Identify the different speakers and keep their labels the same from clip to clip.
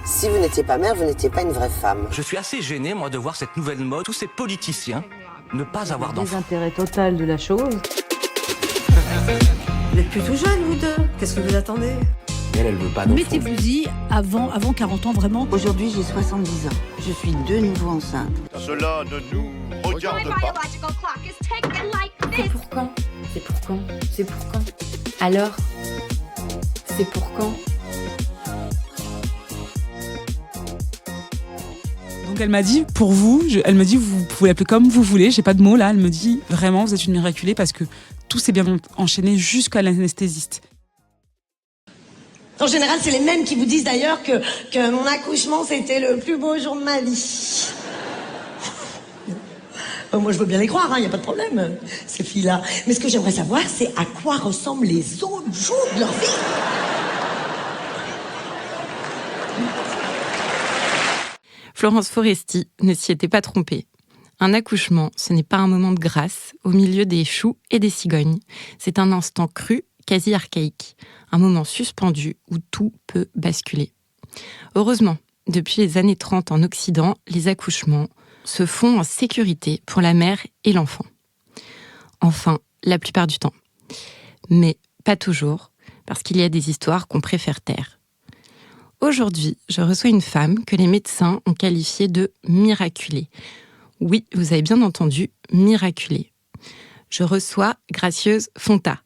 Speaker 1: Si vous n'étiez pas mère, vous n'étiez pas une vraie femme.
Speaker 2: Je suis assez gêné, moi, de voir cette nouvelle mode, tous ces politiciens, ne pas avoir d'enfants.
Speaker 3: Désintérêt total de la chose.
Speaker 4: Vous êtes plutôt jeune, vous deux. Qu'est-ce que vous attendez ?
Speaker 2: Elle veut pas d'enfants.
Speaker 5: Mettez-vous-y avant 40 ans, vraiment.
Speaker 3: Aujourd'hui, j'ai 70 ans. Je suis de nouveau enceinte.
Speaker 6: Cela ne nous regarde pas.
Speaker 7: C'est pour quand ? C'est pour quand ? C'est pour quand ? Alors ? C'est pour quand ?
Speaker 8: Donc elle m'a dit, pour vous, elle me dit, vous pouvez l'appeler comme vous voulez, j'ai pas de mots là, elle me dit, vraiment, vous êtes une miraculée parce que tout s'est bien enchaîné jusqu'à l'anesthésiste.
Speaker 4: En général, c'est les mêmes qui vous disent d'ailleurs que mon accouchement, c'était le plus beau jour de ma vie. Moi, je veux bien les croire, y a pas de problème, ces filles-là. Mais ce que j'aimerais savoir, c'est à quoi ressemblent les autres jours de leur vie.
Speaker 9: Florence Foresti ne s'y était pas trompée. Un accouchement, ce n'est pas un moment de grâce au milieu des choux et des cigognes. C'est un instant cru, quasi archaïque. Un moment suspendu où tout peut basculer. Heureusement, depuis les années 30 en Occident, les accouchements se font en sécurité pour la mère et l'enfant. Enfin, la plupart du temps. Mais pas toujours, parce qu'il y a des histoires qu'on préfère taire. Aujourd'hui, je reçois une femme que les médecins ont qualifiée de miraculée. Oui, vous avez bien entendu, miraculée. Je reçois Gracieuse Fonta,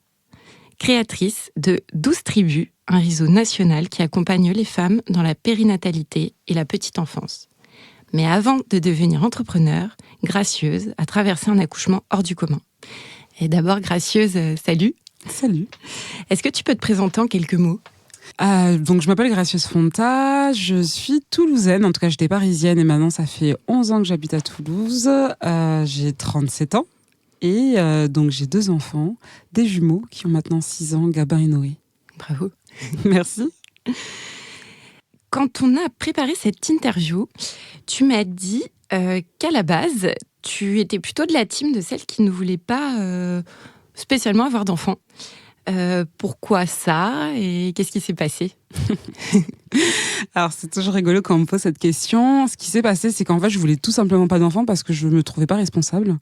Speaker 9: créatrice de 12 tribus, un réseau national qui accompagne les femmes dans la périnatalité et la petite enfance. Mais avant de devenir entrepreneur, Gracieuse a traversé un accouchement hors du commun. Et d'abord, Gracieuse, salut.
Speaker 8: Salut.
Speaker 9: Est-ce que tu peux te présenter en quelques mots ?
Speaker 8: Donc je m'appelle Gracieuse Fonta, je suis toulousaine, en tout cas j'étais parisienne et maintenant ça fait 11 ans que j'habite à Toulouse, j'ai 37 ans et donc j'ai 2 enfants, des jumeaux qui ont maintenant 6 ans, Gabin et Noé.
Speaker 9: Bravo.
Speaker 8: Merci.
Speaker 9: Quand on a préparé cette interview, tu m'as dit qu'à la base, tu étais plutôt de la team de celles qui ne voulaient pas spécialement avoir d'enfants. Pourquoi ça et qu'est-ce qui s'est passé ?
Speaker 8: Alors c'est toujours rigolo quand on me pose cette question. Ce qui s'est passé, c'est qu'en fait je voulais tout simplement pas d'enfants parce que je me trouvais pas responsable.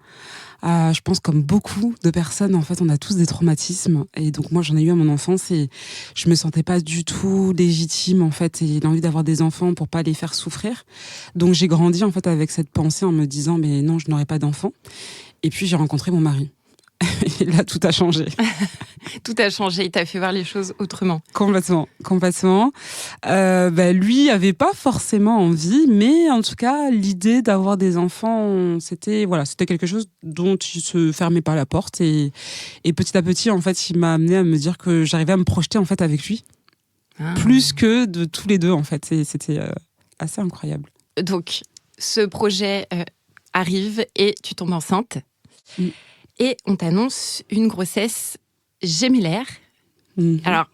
Speaker 8: Je pense comme beaucoup de personnes, en fait, on a tous des traumatismes et donc moi j'en ai eu à mon enfance et je me sentais pas du tout légitime en fait et l'envie d'avoir des enfants pour pas les faire souffrir. Donc j'ai grandi en fait avec cette pensée en me disant mais non, je n'aurai pas d'enfants. Et puis j'ai rencontré mon mari. Et là, tout a changé.
Speaker 9: Tout a changé, il t'a fait voir les choses autrement.
Speaker 8: Complètement. Lui avait pas forcément envie, mais en tout cas, l'idée d'avoir des enfants, c'était quelque chose dont il se fermait pas la porte. Et petit à petit, en fait, il m'a amené à me dire que j'arrivais à me projeter en fait avec lui, plus que de tous les deux en fait. Et c'était assez incroyable.
Speaker 9: Donc, ce projet arrive et tu tombes enceinte.
Speaker 8: Mm.
Speaker 9: Et on t'annonce une grossesse gémellaire.
Speaker 8: Mm-hmm.
Speaker 9: Alors,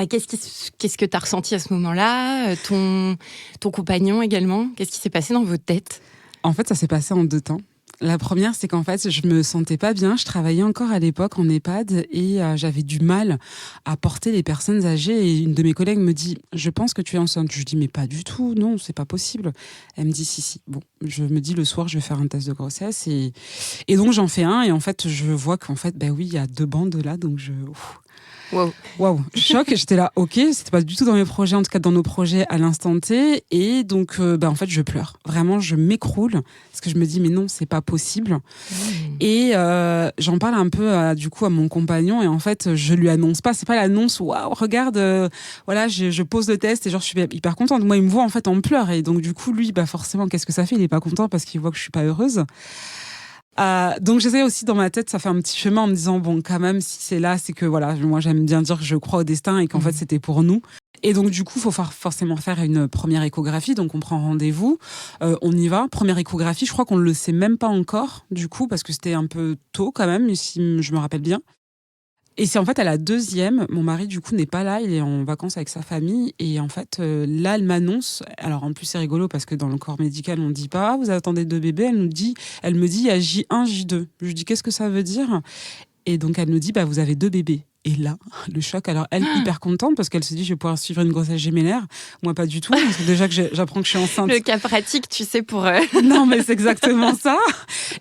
Speaker 9: qu'est-ce que tu as ressenti à ce moment-là ? Ton compagnon également ? Qu'est-ce qui s'est passé dans votre tête ?
Speaker 8: En fait, ça s'est passé en 2 temps. La première, c'est qu'en fait, je me sentais pas bien. Je travaillais encore à l'époque en EHPAD et j'avais du mal à porter les personnes âgées. Et une de mes collègues me dit « Je pense que tu es enceinte ». Je lui dis « Mais pas du tout, non, c'est pas possible ». Elle me dit « Si ». Bon, je me dis le soir, je vais faire un test de grossesse et donc j'en fais un et en fait, je vois qu'en fait, oui, il y a 2 bandes là, donc je... Waouh, choc, j'étais là, ok, c'était pas du tout dans mes projets, en tout cas dans nos projets à l'instant T, et donc en fait je pleure, vraiment je m'écroule, parce que je me dis mais non, c'est pas possible, et j'en parle un peu du coup à mon compagnon, et en fait je lui annonce pas, c'est pas l'annonce, waouh, regarde, je pose le test, et genre je suis hyper contente, moi il me voit en fait en pleurs, et donc du coup lui, forcément, qu'est-ce que ça fait, il est pas content parce qu'il voit que je suis pas heureuse. Donc j'essaie aussi dans ma tête, ça fait un petit chemin en me disant bon quand même si c'est là c'est que voilà, moi j'aime bien dire que je crois au destin et qu'en fait c'était pour nous. Et donc du coup faut forcément faire une première échographie, donc on prend rendez-vous, on y va, première échographie, je crois qu'on ne le sait même pas encore du coup parce que c'était un peu tôt quand même si je me rappelle bien. Et c'est en fait à la 2e, mon mari du coup n'est pas là, il est en vacances avec sa famille et en fait là elle m'annonce, alors en plus c'est rigolo parce que dans le corps médical on dit pas vous attendez 2 bébés, elle me dit il y a J1, J2. Je lui dis qu'est-ce que ça veut dire ? Et donc elle nous dit vous avez 2 bébés. Et là, le choc. Alors, elle, hyper contente parce qu'elle se dit, je vais pouvoir suivre une grossesse gémellaire. Moi, pas du tout. Parce que déjà que j'apprends que je suis enceinte.
Speaker 9: Le cas pratique, tu sais, pour...
Speaker 8: Non, mais c'est exactement ça.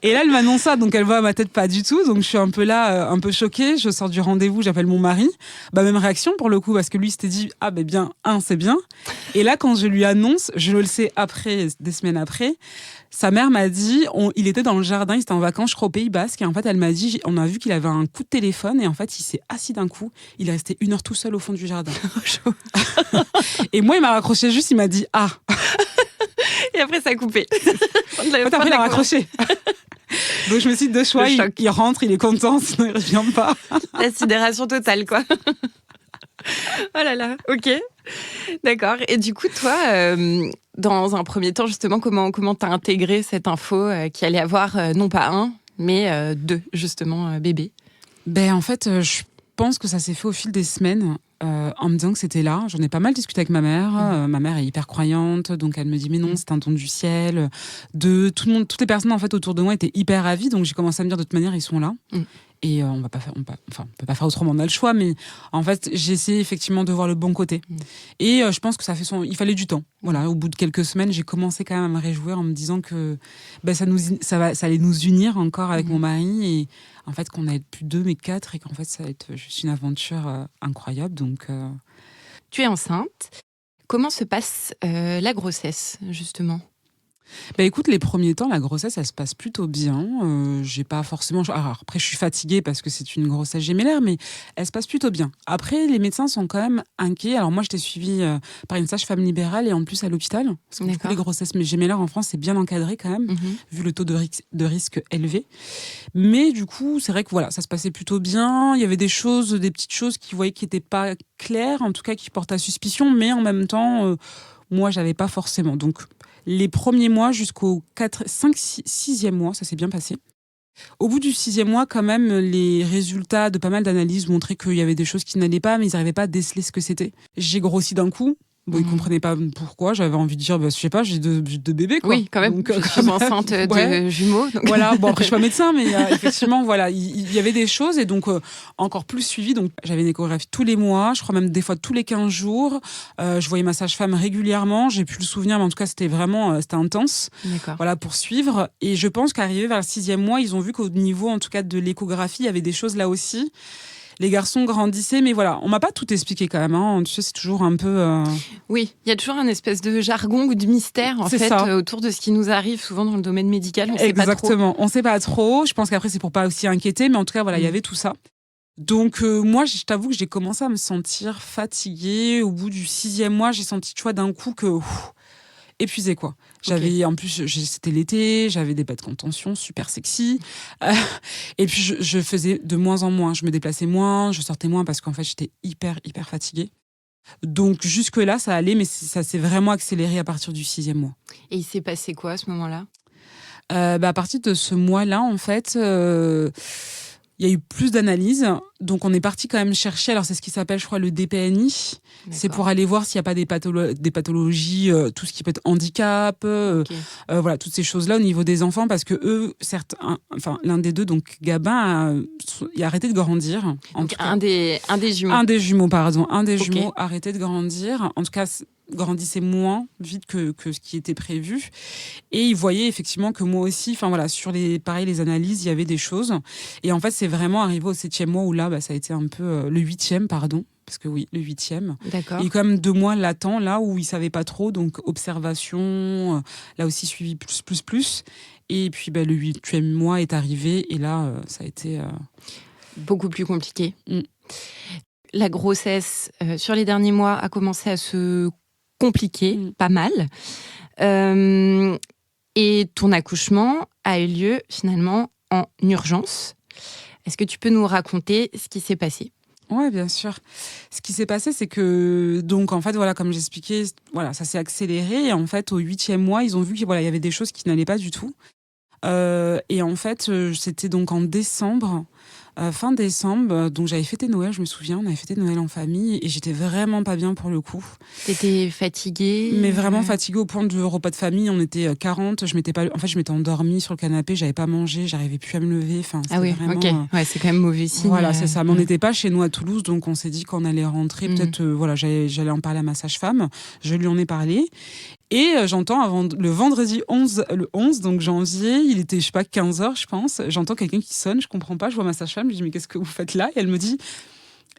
Speaker 8: Et là, elle m'annonce ça. Donc, elle voit à ma tête pas du tout. Donc, je suis un peu là, un peu choquée. Je sors du rendez-vous, j'appelle mon mari. Même réaction pour le coup, parce que lui, il s'était dit, c'est bien. Et là, quand je lui annonce, je le sais après, des semaines après, sa mère m'a dit, il était dans le jardin, il était en vacances, je crois au Pays Basque, et en fait, elle m'a dit, on a vu qu'il avait un coup de téléphone, et en fait, il s'est assis d'un coup, il est resté 1 heure tout seul au fond du jardin. Et moi, il m'a raccroché juste, il m'a dit, ah.
Speaker 9: Et après, ça a coupé.
Speaker 8: Après, il a raccroché. Donc, je me suis dit, deux choix, il rentre, il est content, sinon il ne revient pas.
Speaker 9: La sidération totale, quoi. Oh là là, ok. D'accord. Et du coup, toi, dans un premier temps, justement, comment t'as intégré cette info qu'il allait avoir non pas un, mais 2, justement, bébés?
Speaker 8: En fait, je pense que ça s'est fait au fil des semaines. En me disant que c'était là. J'en ai pas mal discuté avec ma mère. Ma mère est hyper croyante, donc elle me dit mais non, c'est un don du ciel. Toutes les personnes en fait autour de moi étaient hyper ravies, donc j'ai commencé à me dire de toute manière ils sont là. Et on peut pas faire autrement, on a le choix, mais en fait j'ai essayé effectivement de voir le bon côté. Et je pense que il fallait du temps. Voilà, au bout de quelques semaines, j'ai commencé quand même à me réjouir en me disant que ça allait nous unir encore avec mon mari, et en fait qu'on allait être plus 2 mais 4, et qu'en fait ça va être juste une aventure incroyable. Donc
Speaker 9: tu es enceinte. Comment se passe la grossesse, justement?
Speaker 8: Écoute, les premiers temps, la grossesse, elle se passe plutôt bien. J'ai pas forcément... Alors, après, je suis fatiguée parce que c'est une grossesse gémellaire, mais elle se passe plutôt bien. Après, les médecins sont quand même inquiets. Alors moi, j'étais suivie par une sage-femme libérale et en plus à l'hôpital. Parce que du coup, les grossesses gémellaires en France, c'est bien encadré quand même, vu le taux de risque élevé. Mais du coup, c'est vrai que voilà, ça se passait plutôt bien. Il y avait des petites choses qui n'étaient pas claires, en tout cas qui portent à suspicion, mais en même temps, moi, j'avais pas forcément. Donc, les premiers mois jusqu'au 6e mois, ça s'est bien passé. Au bout du 6e mois, quand même, les résultats de pas mal d'analyses montraient qu'il y avait des choses qui n'allaient pas, mais ils n'arrivaient pas à déceler ce que c'était. J'ai grossi d'un coup. Ils ne comprenaient pas pourquoi. J'avais envie de dire, je sais pas, j'ai deux bébés, quoi.
Speaker 9: Oui, quand même. Donc, je suis enceinte de jumeaux. Donc.
Speaker 8: Voilà, bon, après, je suis pas médecin, mais effectivement, voilà, il y avait des choses, et donc, encore plus suivi. Donc, j'avais une échographie tous les mois, je crois même des fois tous les 15 jours. Je voyais ma sage-femme régulièrement. J'ai plus le souvenir, mais en tout cas, c'était vraiment, c'était intense.
Speaker 9: D'accord.
Speaker 8: Voilà, pour suivre. Et je pense qu'arrivé vers le 6e mois, ils ont vu qu'au niveau, en tout cas, de l'échographie, il y avait des choses là aussi. Les garçons grandissaient, mais voilà, on m'a pas tout expliqué quand même. Hein. Tu sais, c'est toujours un peu...
Speaker 9: Oui, il y a toujours un espèce de jargon ou de mystère en fait autour de ce qui nous arrive souvent dans le domaine médical. On sait pas trop.
Speaker 8: Exactement, on sait pas trop. Je pense qu'après c'est pour pas aussi inquiéter, mais en tout cas voilà, il y avait tout ça. Donc moi, je t'avoue que j'ai commencé à me sentir fatiguée. Au bout du 6e mois, j'ai senti, tu vois, d'un coup que épuisée, quoi. J'avais, en plus, c'était l'été, j'avais des bas de contention super sexy. Et puis, je faisais de moins en moins. Je me déplaçais moins, je sortais moins parce qu'en fait, j'étais hyper, hyper fatiguée. Donc, jusque-là, ça allait, mais ça s'est vraiment accéléré à partir du 6e mois.
Speaker 9: Et il s'est passé quoi à ce moment-là ?
Speaker 8: À partir de ce mois-là, en fait... il y a eu plus d'analyses, donc on est parti quand même chercher, alors c'est ce qui s'appelle, je crois, le DPNI. D'accord. C'est pour aller voir s'il n'y a pas des pathologies, tout ce qui peut être handicap, voilà, toutes ces choses-là au niveau des enfants, parce que eux, certes, l'un des deux, donc Gabin, il a arrêté de grandir.
Speaker 9: Donc un des jumeaux.
Speaker 8: Un des jumeaux a arrêté de grandir, en tout cas... grandissait moins vite que ce qui était prévu, et il voyait effectivement que moi aussi, enfin voilà, sur les analyses, il y avait des choses, et en fait c'est vraiment arrivé au 7e mois où là ça a été un peu le 8e, pardon, parce que oui, le 8e.
Speaker 9: D'accord.
Speaker 8: Il y a quand même 2 mois latent là où il savait pas trop, donc observation, là aussi suivi plus, et puis le 8e mois est arrivé, et là ça a été
Speaker 9: beaucoup plus compliqué. La grossesse sur les derniers mois a commencé à se compliqué, pas mal. Et ton accouchement a eu lieu finalement en urgence. Est-ce que tu peux nous raconter ce qui s'est passé ?
Speaker 8: Ouais, bien sûr. Ce qui s'est passé, c'est que, donc, en fait, voilà, comme j'expliquais, voilà, ça s'est accéléré. Et en fait, au 8e mois, ils ont vu qu'il y avait des choses qui n'allaient pas du tout. Et en fait, c'était donc en décembre. Fin décembre, donc j'avais fêté Noël, je me souviens, on avait fêté Noël en famille et j'étais vraiment pas bien pour le coup.
Speaker 9: T'étais fatiguée?
Speaker 8: Mais vraiment fatiguée au point de repas de famille, on était 40, je m'étais endormie sur le canapé, j'avais pas mangé, j'arrivais plus à me lever. Enfin,
Speaker 9: ah oui,
Speaker 8: vraiment,
Speaker 9: ok, ouais, c'est quand même mauvais signe.
Speaker 8: Voilà, c'est ça. Mais on n'était pas chez nous à Toulouse, donc on s'est dit qu'on allait rentrer. Peut-être, j'allais en parler à ma sage-femme. Je lui en ai parlé. Et j'entends le vendredi 11, donc janvier, il était, 15h, je pense. J'entends quelqu'un qui sonne, je comprends pas, je vois ma sage-femme, je lui dis mais qu'est-ce que vous faites là? Et elle me dit,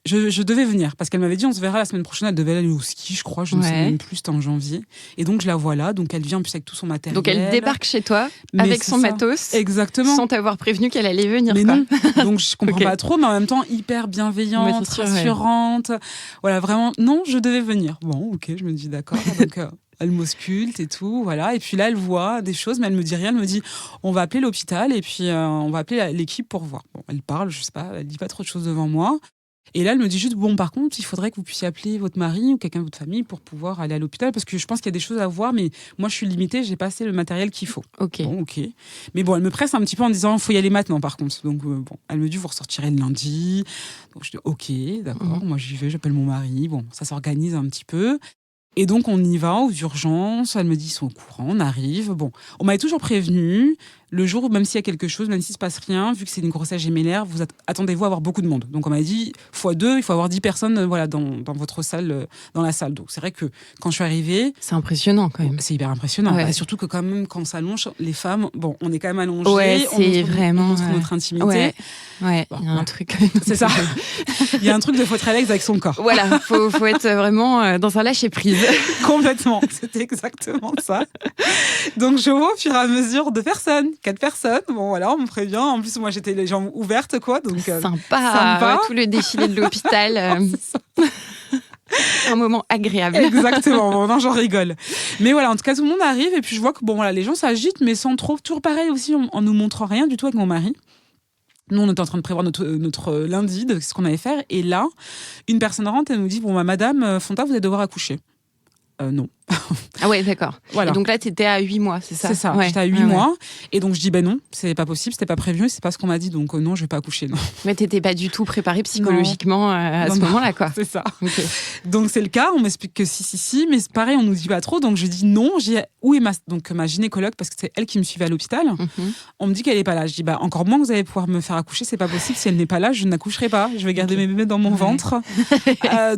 Speaker 8: je devais venir, parce qu'elle m'avait dit on se verra la semaine prochaine, elle devait aller au ski, je crois, je ne sais même plus, c'était en janvier. Et donc je la vois là, donc elle vient en plus avec tout son matériel.
Speaker 9: Donc elle débarque chez toi avec son matos.
Speaker 8: Exactement.
Speaker 9: Sans t'avoir prévenu qu'elle allait venir.
Speaker 8: Mais
Speaker 9: quoi.
Speaker 8: non, donc je comprends pas trop, mais en même temps hyper bienveillante, rassurante. Voilà, vraiment, non, je devais venir. Bon, ok, je me dis d'accord, donc... Elle m'ausculte et tout, voilà. Et puis là, elle voit des choses, mais elle me dit rien. Elle me dit, on va appeler l'hôpital et puis on va appeler l'équipe pour voir. Bon, elle parle, je sais pas, elle dit pas trop de choses devant moi. Et là, elle me dit juste, bon, par contre, il faudrait que vous puissiez appeler votre mari ou quelqu'un de votre famille pour pouvoir aller à l'hôpital, parce que je pense qu'il y a des choses à voir, mais moi, je suis limitée, j'ai pas assez le matériel qu'il faut.
Speaker 9: Ok.
Speaker 8: Bon, ok. Mais bon, elle me presse un petit peu en disant, il faut y aller maintenant, par contre. Donc, bon, elle me dit, vous ressortirez le lundi. Donc, je dis, ok, d'accord, moi, j'y vais, j'appelle mon mari. Bon, ça s'organise un petit peu. Et donc, on y va aux urgences. Elle me dit, ils sont au courant, on arrive. Bon, on m'avait toujours prévenu. Le jour où, même s'il y a quelque chose, même s'il ne se passe rien, vu que c'est une grossesse gémellaire, vous attendez-vous à avoir beaucoup de monde. Donc, on m'a dit, x2, il faut avoir 10 personnes dans votre salle, dans la salle. Donc, c'est vrai que quand je suis arrivée...
Speaker 9: C'est impressionnant, quand même.
Speaker 8: C'est hyper impressionnant.
Speaker 9: Ouais.
Speaker 8: Bah, surtout que quand même, quand on s'allonge, les femmes, bon, on est quand même allongées.
Speaker 9: Ouais, c'est vraiment...
Speaker 8: On montre notre intimité.
Speaker 9: Ouais,
Speaker 8: bon,
Speaker 9: il y a un truc...
Speaker 8: C'est ça. Il y a un truc de faut être à l'aise avec son corps.
Speaker 9: Voilà, faut être vraiment dans un lâcher-prise.
Speaker 8: Complètement, c'était exactement ça. Donc, je vois au fur et à mesure 2 personnes, 4 personnes. Bon, voilà, on me prévient. En plus, moi, j'étais les jambes ouvertes, quoi. Donc,
Speaker 9: sympa. Ouais, tout le défilé de l'hôpital. Un moment agréable.
Speaker 8: Exactement, bon, non, j'en rigole. Mais voilà, en tout cas, tout le monde arrive. Et puis, je vois que bon, voilà, les gens s'agitent, mais sans trop. Toujours pareil aussi, en nous montrant rien du tout avec mon mari. Nous, on était en train de prévoir notre lundi, de ce qu'on allait faire. Et là, une personne rentre et nous dit, bon, madame Fonta, vous allez devoir accoucher. Non.
Speaker 9: Ah ouais, d'accord.
Speaker 8: Voilà.
Speaker 9: Et donc là, t'étais à 8 mois, c'est ça?
Speaker 8: C'est ça,
Speaker 9: ouais.
Speaker 8: J'étais à 8 mois. Et donc, je dis, non, c'est pas possible, c'était pas prévu, c'est pas ce qu'on m'a dit, donc non, je vais pas accoucher. Non.
Speaker 9: Mais t'étais pas du tout préparée psychologiquement à ce moment-là, quoi.
Speaker 8: C'est ça.
Speaker 9: Okay.
Speaker 8: Donc, c'est le cas, on m'explique que si, mais c'est pareil, on nous dit pas trop, donc je dis non. Où est ma gynécologue, parce que c'est elle qui me suivait à l'hôpital. On me dit qu'elle est pas là. Je dis, encore moins que vous allez pouvoir me faire accoucher, c'est pas possible, si elle n'est pas là, je n'accoucherai pas, je vais garder mes bébés dans mon ventre.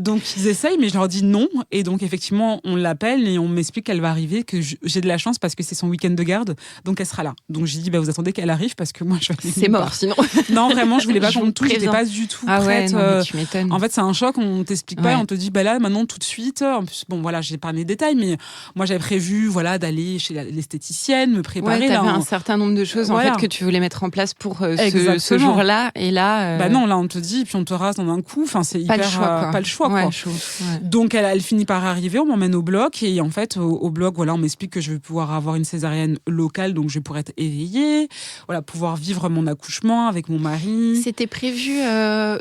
Speaker 8: Donc, ils essayent, mais je leur dis non. Et donc, effectivement, on l'appelle et on m'explique qu'elle va arriver, que j'ai de la chance parce que c'est son week-end de garde, donc elle sera là. Donc j'ai dit, vous attendez qu'elle arrive parce que moi je vais aller.
Speaker 9: C'est mort sinon.
Speaker 8: Non, vraiment, je voulais pas qu'on me touche, j'étais pas du tout prête.
Speaker 9: Ouais, non, tu m'étonnes.
Speaker 8: En fait, c'est un choc, on t'explique pas, on te dit, là, maintenant, tout de suite. En plus, bon, voilà, j'ai pas mes détails, mais moi j'avais prévu, voilà, d'aller chez l'esthéticienne, me préparer.
Speaker 9: Ouais, t'avais un certain nombre de choses en fait que tu voulais mettre en place pour ce jour-là, et là.
Speaker 8: Non, là on te dit, puis on te rase dans un coup. Enfin, c'est
Speaker 9: pas
Speaker 8: hyper. Pas le choix, quoi.
Speaker 9: Chaud,
Speaker 8: Donc elle finit par arriver, on m'emmène au bloc, et en fait, au bloc, voilà, on m'explique que je vais pouvoir avoir une césarienne locale, donc je vais pouvoir être éveillée, voilà, pouvoir vivre mon accouchement avec mon mari.
Speaker 9: C'était prévu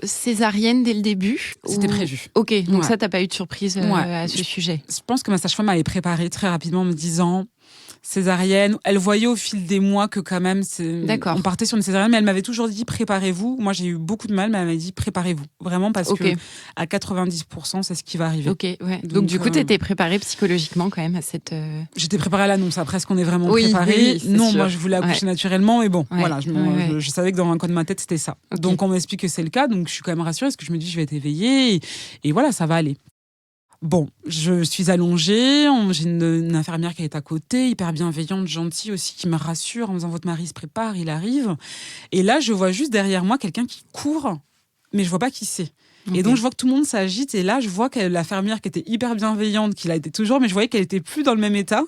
Speaker 9: césarienne dès le début?
Speaker 8: C'était prévu.
Speaker 9: Ok, donc ça, t'as pas eu de surprise à ce sujet?
Speaker 8: Je pense que ma sage-femme m'avait préparé très rapidement en me disant... césarienne, elle voyait au fil des mois que quand même on partait sur une césarienne, mais elle m'avait toujours dit préparez-vous. Moi j'ai eu beaucoup de mal, mais elle m'avait dit préparez-vous vraiment, parce que à 90% c'est ce qui va arriver.
Speaker 9: Ok, ouais. Donc du coup t'étais préparée psychologiquement quand même à cette.
Speaker 8: J'étais préparée à l'annonce. Après, est-ce qu'on est vraiment préparé? Non, sûr. Moi je voulais accoucher naturellement, mais bon, voilà, je savais que dans un coin de ma tête c'était ça. Okay. Donc on m'explique que c'est le cas, donc je suis quand même rassurée parce que je me dis je vais être éveillée et voilà, ça va aller. Bon, je suis allongée, j'ai une infirmière qui est à côté, hyper bienveillante, gentille aussi, qui me rassure en me disant votre mari se prépare, il arrive. Et là, je vois juste derrière moi quelqu'un qui court, mais je vois pas qui c'est. Okay. Et donc, je vois que tout le monde s'agite. Et là, je vois que l'infirmière qui était hyper bienveillante, qui l'a été toujours, mais je voyais qu'elle était plus dans le même état.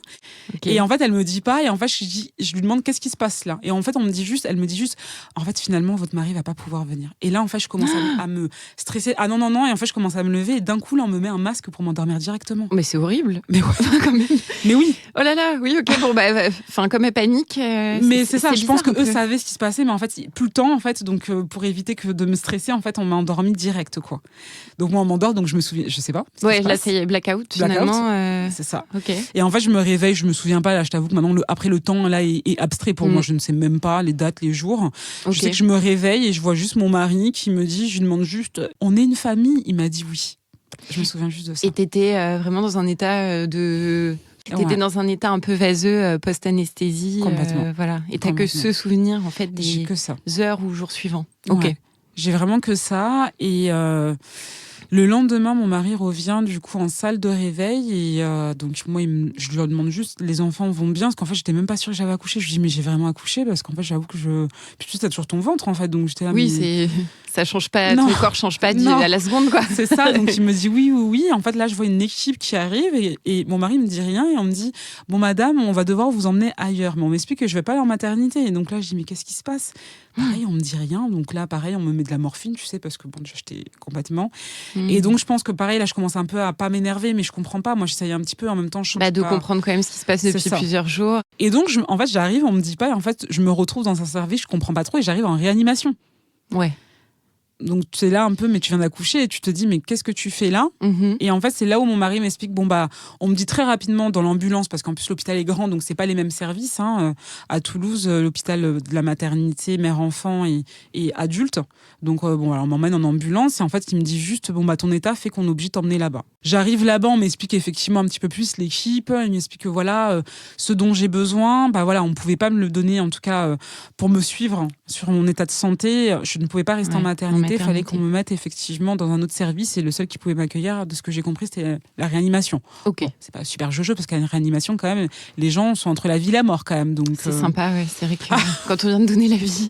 Speaker 8: Okay. Et en fait, elle me dit pas. Et en fait, je lui demande qu'est-ce qui se passe là. Et en fait, elle me dit juste, en fait, finalement, votre mari va pas pouvoir venir. Et là, en fait, je commence à me stresser. Ah non. Et en fait, je commence à me lever. Et d'un coup, là, on me met un masque pour m'endormir directement.
Speaker 9: Mais c'est horrible.
Speaker 8: Mais ouais, quand même. Mais oui.
Speaker 9: Oh là là, oui, ok. Bon, comme elle panique.
Speaker 8: Mais c'est ça. Je pense que eux savaient ce qui se passait, mais en fait, plus le temps, en fait. Donc, pour éviter de me stresser, en fait, on m'a endormie direct. quoi. Donc moi on m'endort, donc je me souviens, je sais pas.
Speaker 9: Ouais, là c'est blackout finalement.
Speaker 8: C'est ça.
Speaker 9: Ok.
Speaker 8: Et en fait je me réveille, je me souviens pas, là je t'avoue que maintenant après le temps là est abstrait pour moi, je ne sais même pas les dates, les jours. Je sais que je me réveille et je vois juste mon mari qui me dit, je lui demande juste, on est une famille? Il m'a dit oui. Je me souviens juste de ça.
Speaker 9: Et t'étais vraiment dans un état de... T'étais dans un état un peu vaseux, post-anesthésie.
Speaker 8: Complètement.
Speaker 9: Voilà. Et t'as que ce souvenir, en fait, des heures ou jours suivants. Ok.
Speaker 8: Ouais. J'ai vraiment que ça. Et le lendemain, mon mari revient du coup en salle de réveil. Et donc, moi, je lui demande juste, les enfants vont bien? Parce qu'en fait, j'étais même pas sûre que j'avais accouché. Je lui dis, mais j'ai vraiment accouché? Parce qu'en fait, j'avoue que Puis tu sais, t'as toujours ton ventre, en fait. Donc, j'étais là,
Speaker 9: oui, ça change pas, ton corps change pas à la seconde, quoi.
Speaker 8: C'est ça. Donc, il me dit oui. En fait, là, je vois une équipe qui arrive et mon mari me dit rien. Et on me dit, bon, madame, on va devoir vous emmener ailleurs. Mais on m'explique que je vais pas aller en maternité. Et donc là, je dis, mais qu'est-ce qui se passe? Pareil, on me dit rien. Donc là, pareil, on me met de la morphine, tu sais, parce que bon, j'étais complètement. Et donc, je pense que pareil, là, je commence un peu à pas m'énerver, mais je comprends pas. Moi, j'essaye un petit peu en même temps.
Speaker 9: De comprendre quand même ce qui se passe depuis plusieurs jours.
Speaker 8: Et donc, en fait, j'arrive, on me dit pas. Et en fait, je me retrouve dans un service, je comprends pas trop, et j'arrive en réanimation.
Speaker 9: Ouais.
Speaker 8: Donc tu es là un peu, mais tu viens d'accoucher et tu te dis mais qu'est-ce que tu fais là? Et en fait c'est là où mon mari m'explique, bon bah on me dit très rapidement dans l'ambulance, parce qu'en plus l'hôpital est grand, donc c'est pas les mêmes services, hein, à Toulouse, l'hôpital de la maternité mère-enfant et adulte, donc bon alors on m'emmène en ambulance et en fait il me dit juste bon bah ton état fait qu'on est obligé de t'emmener là-bas. J'arrive là-bas, on m'explique effectivement un petit peu plus l'équipe, il m'explique que voilà ce dont j'ai besoin, bah voilà on pouvait pas me le donner en tout cas pour me suivre sur mon état de santé, je ne pouvais pas rester en maternité. Il fallait qu'on me mette effectivement dans un autre service et le seul qui pouvait m'accueillir, de ce que j'ai compris, c'était la réanimation.
Speaker 9: Ok.
Speaker 8: Bon, c'est pas super jojo parce qu'à une réanimation, quand même, les gens sont entre la vie et la mort quand même. Donc
Speaker 9: c'est sympa, ouais. C'est vrai que quand on vient de donner la vie,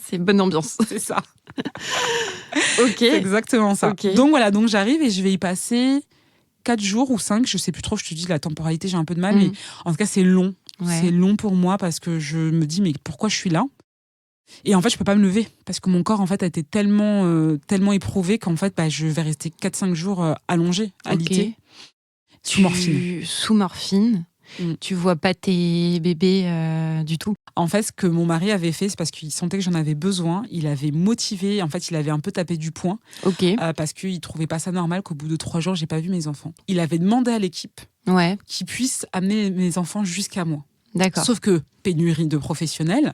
Speaker 9: c'est bonne ambiance.
Speaker 8: C'est ça.
Speaker 9: Ok.
Speaker 8: C'est exactement ça.
Speaker 9: Okay.
Speaker 8: Donc voilà, donc j'arrive et je vais y passer 4 jours ou 5, je sais plus trop. Je te dis la temporalité, j'ai un peu de mal, mais en tout cas c'est long. Ouais. C'est long pour moi parce que je me dis mais pourquoi je suis là? Et en fait, je peux pas me lever parce que mon corps en fait a été tellement éprouvé qu'en fait, je vais rester 4-5 jours allongée, alitée, sous morphine.
Speaker 9: Sous morphine. Tu vois pas tes bébés du tout.
Speaker 8: En fait, ce que mon mari avait fait, c'est parce qu'il sentait que j'en avais besoin. Il avait motivé. En fait, il avait un peu tapé du poing. Parce qu'il trouvait pas ça normal qu'au bout de 3 jours, j'ai pas vu mes enfants. Il avait demandé à l'équipe qu'ils puissent amener mes enfants jusqu'à moi.
Speaker 9: D'accord.
Speaker 8: Sauf que pénurie de professionnels,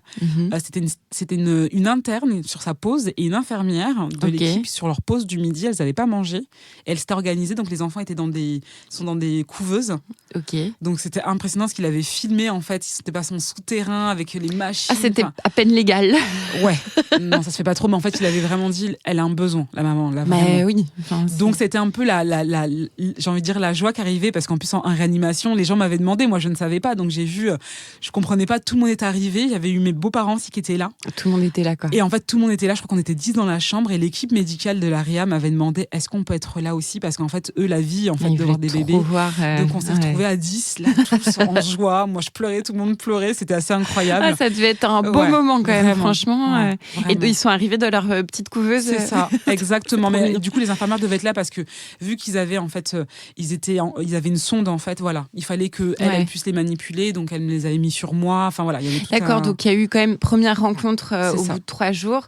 Speaker 8: c'était une interne sur sa pause et une infirmière de l'équipe sur leur pause du midi. Elles n'avaient pas mangé. Et elles s'étaient organisées, donc les enfants étaient sont dans des couveuses. Donc c'était impressionnant ce qu'il avait filmé en fait. C'était pas son souterrain avec les machines.
Speaker 9: Ah, c'était à peine légal.
Speaker 8: Ouais. Non, ça se fait pas trop, mais en fait il avait vraiment dit, elle a un besoin, la maman.
Speaker 9: Mais oui.
Speaker 8: Donc c'était un peu j'ai envie de dire la joie qui arrivait, parce qu'en plus en réanimation, les gens m'avaient demandé, moi je ne savais pas, donc j'ai vu, je comprenais pas. Tout le monde est arrivé. Il y avait eu mes beaux-parents aussi qui étaient là.
Speaker 9: Tout le monde était là, quoi.
Speaker 8: Et en fait, tout le monde était là. Je crois qu'on était 10 dans la chambre. Et l'équipe médicale de la RIA m'avait demandé est-ce qu'on peut être là aussi? Parce qu'en fait, eux, la vie, en fait, de voir des bébés. Donc on s'est retrouvés à 10, là, tous en joie. Moi, je pleurais, tout le monde pleurait. C'était assez incroyable.
Speaker 9: Ah, ça devait être un beau moment, quand même, franchement.
Speaker 8: Ouais,
Speaker 9: et ils sont arrivés de leur petite couveuse.
Speaker 8: C'est ça, exactement. Mais du coup, les infirmières devaient être là parce que, vu qu'ils avaient, en fait, ils avaient une sonde, en fait, voilà. Il fallait qu'elles puissent les manipuler. Donc, elles me les avaient mis sur moi. Enfin, voilà.
Speaker 9: D'accord, donc il y a eu quand même première rencontre au bout de 3 jours,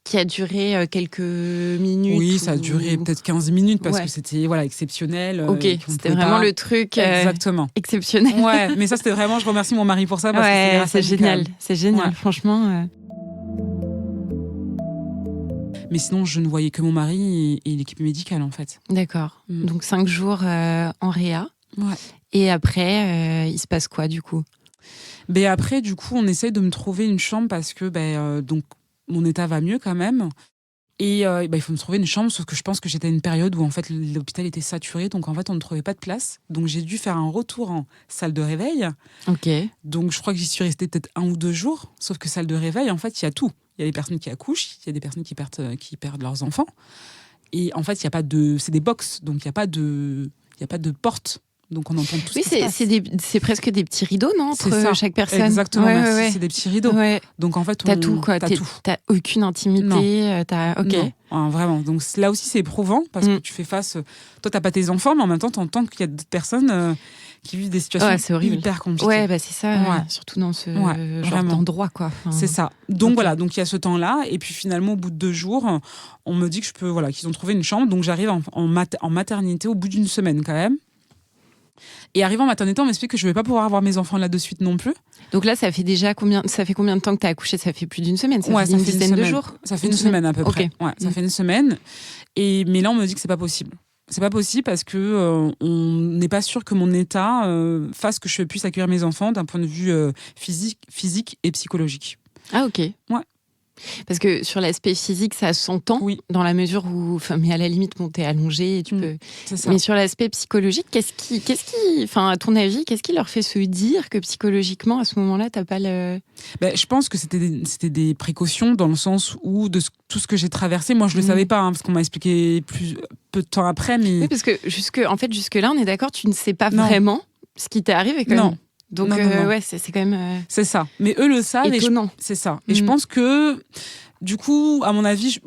Speaker 9: qui a duré quelques minutes.
Speaker 8: Oui, ça a duré peut-être 15 minutes parce que c'était exceptionnel.
Speaker 9: C'était vraiment le truc
Speaker 8: exactement
Speaker 9: exceptionnel.
Speaker 8: Ouais, mais ça c'était vraiment, je remercie mon mari pour ça parce que
Speaker 9: c'est génial, c'est génial, franchement.
Speaker 8: Mais sinon, je ne voyais que mon mari et l'équipe médicale en fait.
Speaker 9: D'accord. Donc 5 jours en réa.
Speaker 8: Ouais.
Speaker 9: Et après, il se passe quoi du coup?
Speaker 8: Ben après, du coup, on essaye de me trouver une chambre parce que donc mon état va mieux quand même. Et il faut me trouver une chambre, sauf que je pense que j'étais à une période où en fait l'hôpital était saturé, donc en fait on ne trouvait pas de place. Donc j'ai dû faire un retour en salle de réveil. Donc je crois que j'y suis restée peut-être 1 ou 2 jours, sauf que salle de réveil, en fait il y a tout. Il y a des personnes qui accouchent, il y a des personnes qui perdent leurs enfants. Et en fait il y a pas de, c'est des box, donc il y a pas de porte. Donc on entend tout.
Speaker 9: Oui, c'est presque des petits rideaux, non, entre chaque personne.
Speaker 8: Exactement, c'est des petits rideaux. Ouais. Donc en fait,
Speaker 9: t'as tout, quoi. T'as aucune intimité.
Speaker 8: Non, vraiment. Donc là aussi, c'est éprouvant parce que tu fais face. Toi, t'as pas tes enfants, mais en même temps, t'entends qu'il y a d'autres personnes qui vivent des situations
Speaker 9: c'est horrible.
Speaker 8: hyper compliquées.
Speaker 9: Ouais, bah c'est ça, surtout dans ce genre d'endroit, quoi. Enfin,
Speaker 8: c'est ça. Donc voilà, donc il y a ce temps-là, et puis finalement, au bout de 2 jours, on me dit que qu'ils ont trouvé une chambre, donc j'arrive en maternité au bout d'une semaine quand même. Et arrivant en maternité, on m'explique que je ne vais pas pouvoir avoir mes enfants là de suite non plus.
Speaker 9: Donc là, ça fait combien de temps que tu as accouché? Ça fait plus d'une semaine, ça fait une dizaine de jours?
Speaker 8: Ça fait une semaine à peu près.
Speaker 9: Okay.
Speaker 8: Ça fait une semaine. Mais là, on me dit que c'est pas possible. C'est pas possible parce que on n'est pas sûr que mon état fasse que je puisse accueillir mes enfants d'un point de vue physique et psychologique.
Speaker 9: Ah ok.
Speaker 8: Ouais.
Speaker 9: Parce que sur l'aspect physique, ça s'entend, dans la mesure où, mais à la limite, t'es allongé et tu peux.
Speaker 8: C'est ça.
Speaker 9: Mais sur l'aspect psychologique, à ton avis, qu'est-ce qui leur fait se dire que psychologiquement, à ce moment-là, t'as pas le.
Speaker 8: Je pense que c'était des précautions dans le sens où de tout ce que j'ai traversé, moi je le savais pas, parce qu'on m'a expliqué peu de temps après. Mais...
Speaker 9: Oui, parce que jusque-là, on est d'accord, tu ne sais pas vraiment ce qui t'est arrivé quand même. Donc,
Speaker 8: non.
Speaker 9: c'est quand même.
Speaker 8: C'est ça. Mais eux le savent.
Speaker 9: Étonnant.
Speaker 8: C'est ça. Et je pense que, du coup, à mon avis,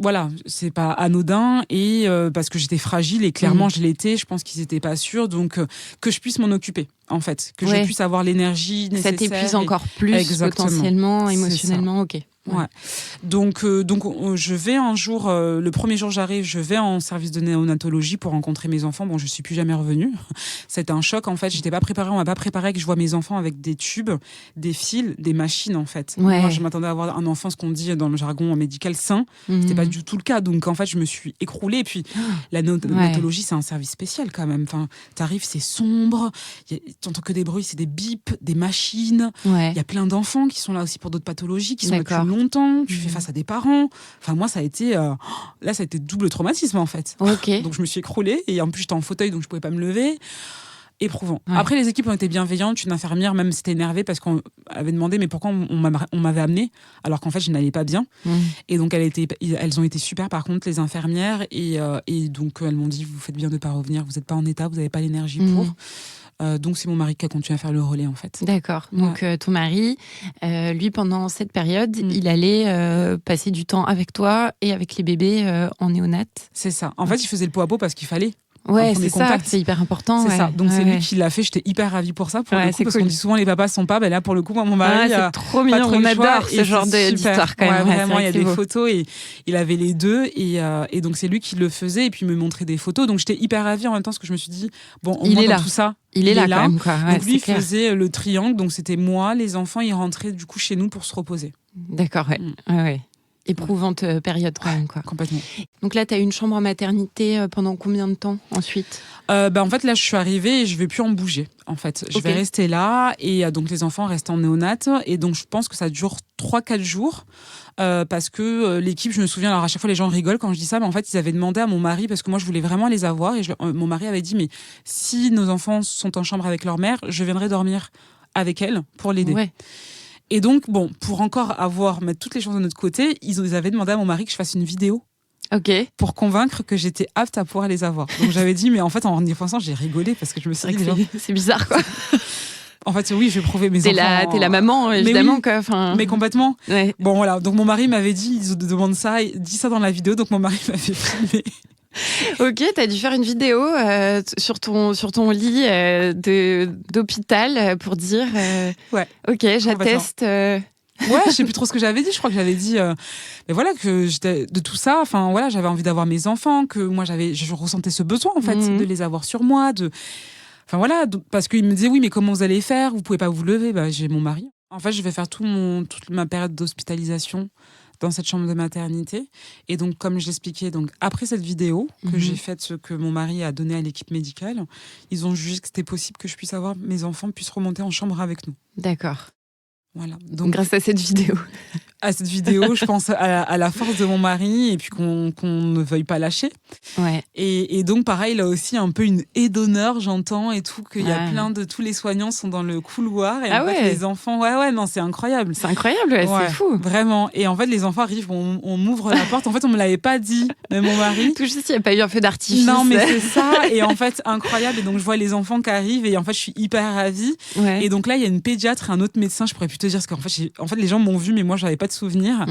Speaker 8: c'est pas anodin. Et parce que j'étais fragile et clairement, je l'étais. Je pense qu'ils n'étaient pas sûrs. Donc, que je puisse m'en occuper, en fait. Que je puisse avoir l'énergie nécessaire. Ça
Speaker 9: t'épuise encore plus, potentiellement, émotionnellement. Ok.
Speaker 8: Ouais. Donc, je vais un jour, le premier jour j'arrive, je vais en service de néonatologie pour rencontrer mes enfants. Bon, je suis plus jamais revenue. C'était un choc, en fait. J'étais pas préparée, on m'a pas préparé que je vois mes enfants avec des tubes, des fils, des machines, en fait.
Speaker 9: Ouais.
Speaker 8: Moi, je m'attendais à avoir un enfant, ce qu'on dit dans le jargon médical, sain. C'était pas du tout le cas. Donc, en fait, je me suis écroulée. Et puis, la néonatologie, c'est un service spécial, quand même. Enfin, t'arrives, c'est sombre. T'entends que des bruits, c'est des bips, des machines. Il y a plein d'enfants qui sont là aussi pour d'autres pathologies, qui sont là depuis longtemps, tu fais face à des parents. Enfin, moi, ça a été double traumatisme, en fait.
Speaker 9: Okay.
Speaker 8: Donc, je me suis écroulée. Et en plus, j'étais en fauteuil, donc je pouvais pas me lever. Éprouvant.
Speaker 9: Ouais.
Speaker 8: Après, les équipes ont été bienveillantes. Une infirmière, même, s'était énervée parce qu'on avait demandé mais pourquoi on m'avait amenée alors qu'en fait, je n'allais pas bien. Et donc, elles ont été super, par contre, les infirmières. Et donc, elles m'ont dit, vous faites bien de ne pas revenir. Vous n'êtes pas en état, vous n'avez pas l'énergie pour. Donc c'est mon mari qui a continué à faire le relais, en fait.
Speaker 9: D'accord. Donc ton mari, lui, pendant cette période, il allait passer du temps avec toi et avec les bébés en néonat.
Speaker 8: C'est ça. En fait, il faisait le pot à pot parce qu'il fallait.
Speaker 9: Ouais, c'est ça, c'est hyper important.
Speaker 8: C'est ça. Donc c'est lui qui l'a fait. J'étais hyper ravie pour ça, pour le coup, parce qu'on dit souvent les papas sont pas. Là, pour le coup, moi, mon mari,
Speaker 9: c'est trop mignon. On adore ce genre d'histoire quand même.
Speaker 8: Vraiment, il y a des photos et il avait les deux et donc c'est lui qui le faisait et puis me montrait des photos. Donc j'étais hyper ravie en même temps parce que je me suis dit bon,
Speaker 9: il est là.
Speaker 8: Tout ça.
Speaker 9: Il est là quand même, quoi.
Speaker 8: Donc lui, il faisait le triangle. Donc c'était moi, les enfants, ils rentraient du coup chez nous pour se reposer.
Speaker 9: D'accord, ouais. Éprouvante période quand même, quoi.
Speaker 8: Complètement.
Speaker 9: Donc là, tu as eu une chambre en maternité pendant combien de temps ensuite?
Speaker 8: En fait, là, je suis arrivée et je vais plus en bouger. En fait, je vais rester là et donc les enfants restent en néonat et donc je pense que ça dure 3-4 jours parce que l'équipe, je me souviens, alors à chaque fois les gens rigolent quand je dis ça, mais en fait ils avaient demandé à mon mari parce que moi je voulais vraiment les avoir et mon mari avait dit mais si nos enfants sont en chambre avec leur mère, je viendrai dormir avec elle pour l'aider. Ouais. Et donc, pour encore mettre toutes les chances de notre côté, ils avaient demandé à mon mari que je fasse une vidéo. Pour convaincre que j'étais apte à pouvoir les avoir. Donc j'avais dit, mais en fait, en y pensant, j'ai rigolé parce que je me suis dit...
Speaker 9: C'est bizarre, quoi.
Speaker 8: En fait, oui, je vais prouver mes enfants.
Speaker 9: T'es la maman, évidemment.
Speaker 8: Mais,
Speaker 9: quoi. Enfin...
Speaker 8: mais complètement.
Speaker 9: Ouais.
Speaker 8: Bon, voilà. Donc mon mari m'avait dit, il demande ça, dit ça dans la vidéo. Donc mon mari m'avait filmé.
Speaker 9: Ok, t'as dû faire une vidéo sur ton lit d'hôpital pour dire ok, j'atteste.
Speaker 8: Ouais, je sais plus trop ce que j'avais dit. Je crois que j'avais dit, mais voilà, que j'étais de tout ça. Enfin voilà, j'avais envie d'avoir mes enfants, que moi je ressentais ce besoin en fait de les avoir sur moi, enfin voilà, parce qu'il me disait oui, mais comment vous allez faire? Vous pouvez pas vous lever. J'ai mon mari. En fait, je vais faire toute ma période d'hospitalisation dans cette chambre de maternité. Et donc, comme je l'expliquais, donc, après cette vidéo que j'ai faite, que mon mari a donnée à l'équipe médicale, ils ont jugé que c'était possible que je puisse avoir mes enfants puissent remonter en chambre avec nous.
Speaker 9: D'accord.
Speaker 8: Voilà.
Speaker 9: Donc, grâce à cette vidéo.
Speaker 8: À cette vidéo, je pense à la force de mon mari et puis qu'on ne veuille pas lâcher.
Speaker 9: Ouais.
Speaker 8: Et donc, pareil, là aussi, un peu une haie d'honneur, j'entends, et tout, qu'il y a plein de... Tous les soignants sont dans le couloir. Et en fait, les enfants... non, c'est incroyable.
Speaker 9: C'est incroyable, c'est fou.
Speaker 8: Vraiment. Et en fait, les enfants arrivent, on m'ouvre la porte. En fait, on me l'avait pas dit, mais mon mari...
Speaker 9: Tout juste, il n'y a pas eu un feu d'artifice.
Speaker 8: Non, mais c'est ça. Et en fait, incroyable. Et donc, je vois les enfants qui arrivent et en fait, je suis hyper ravie. Ouais. Et donc là, il y a une pédiatre et un autre médecin, je pourrais plus te dire, parce qu'en fait, les gens m'ont vu, mais moi, j'avais pas de souvenir.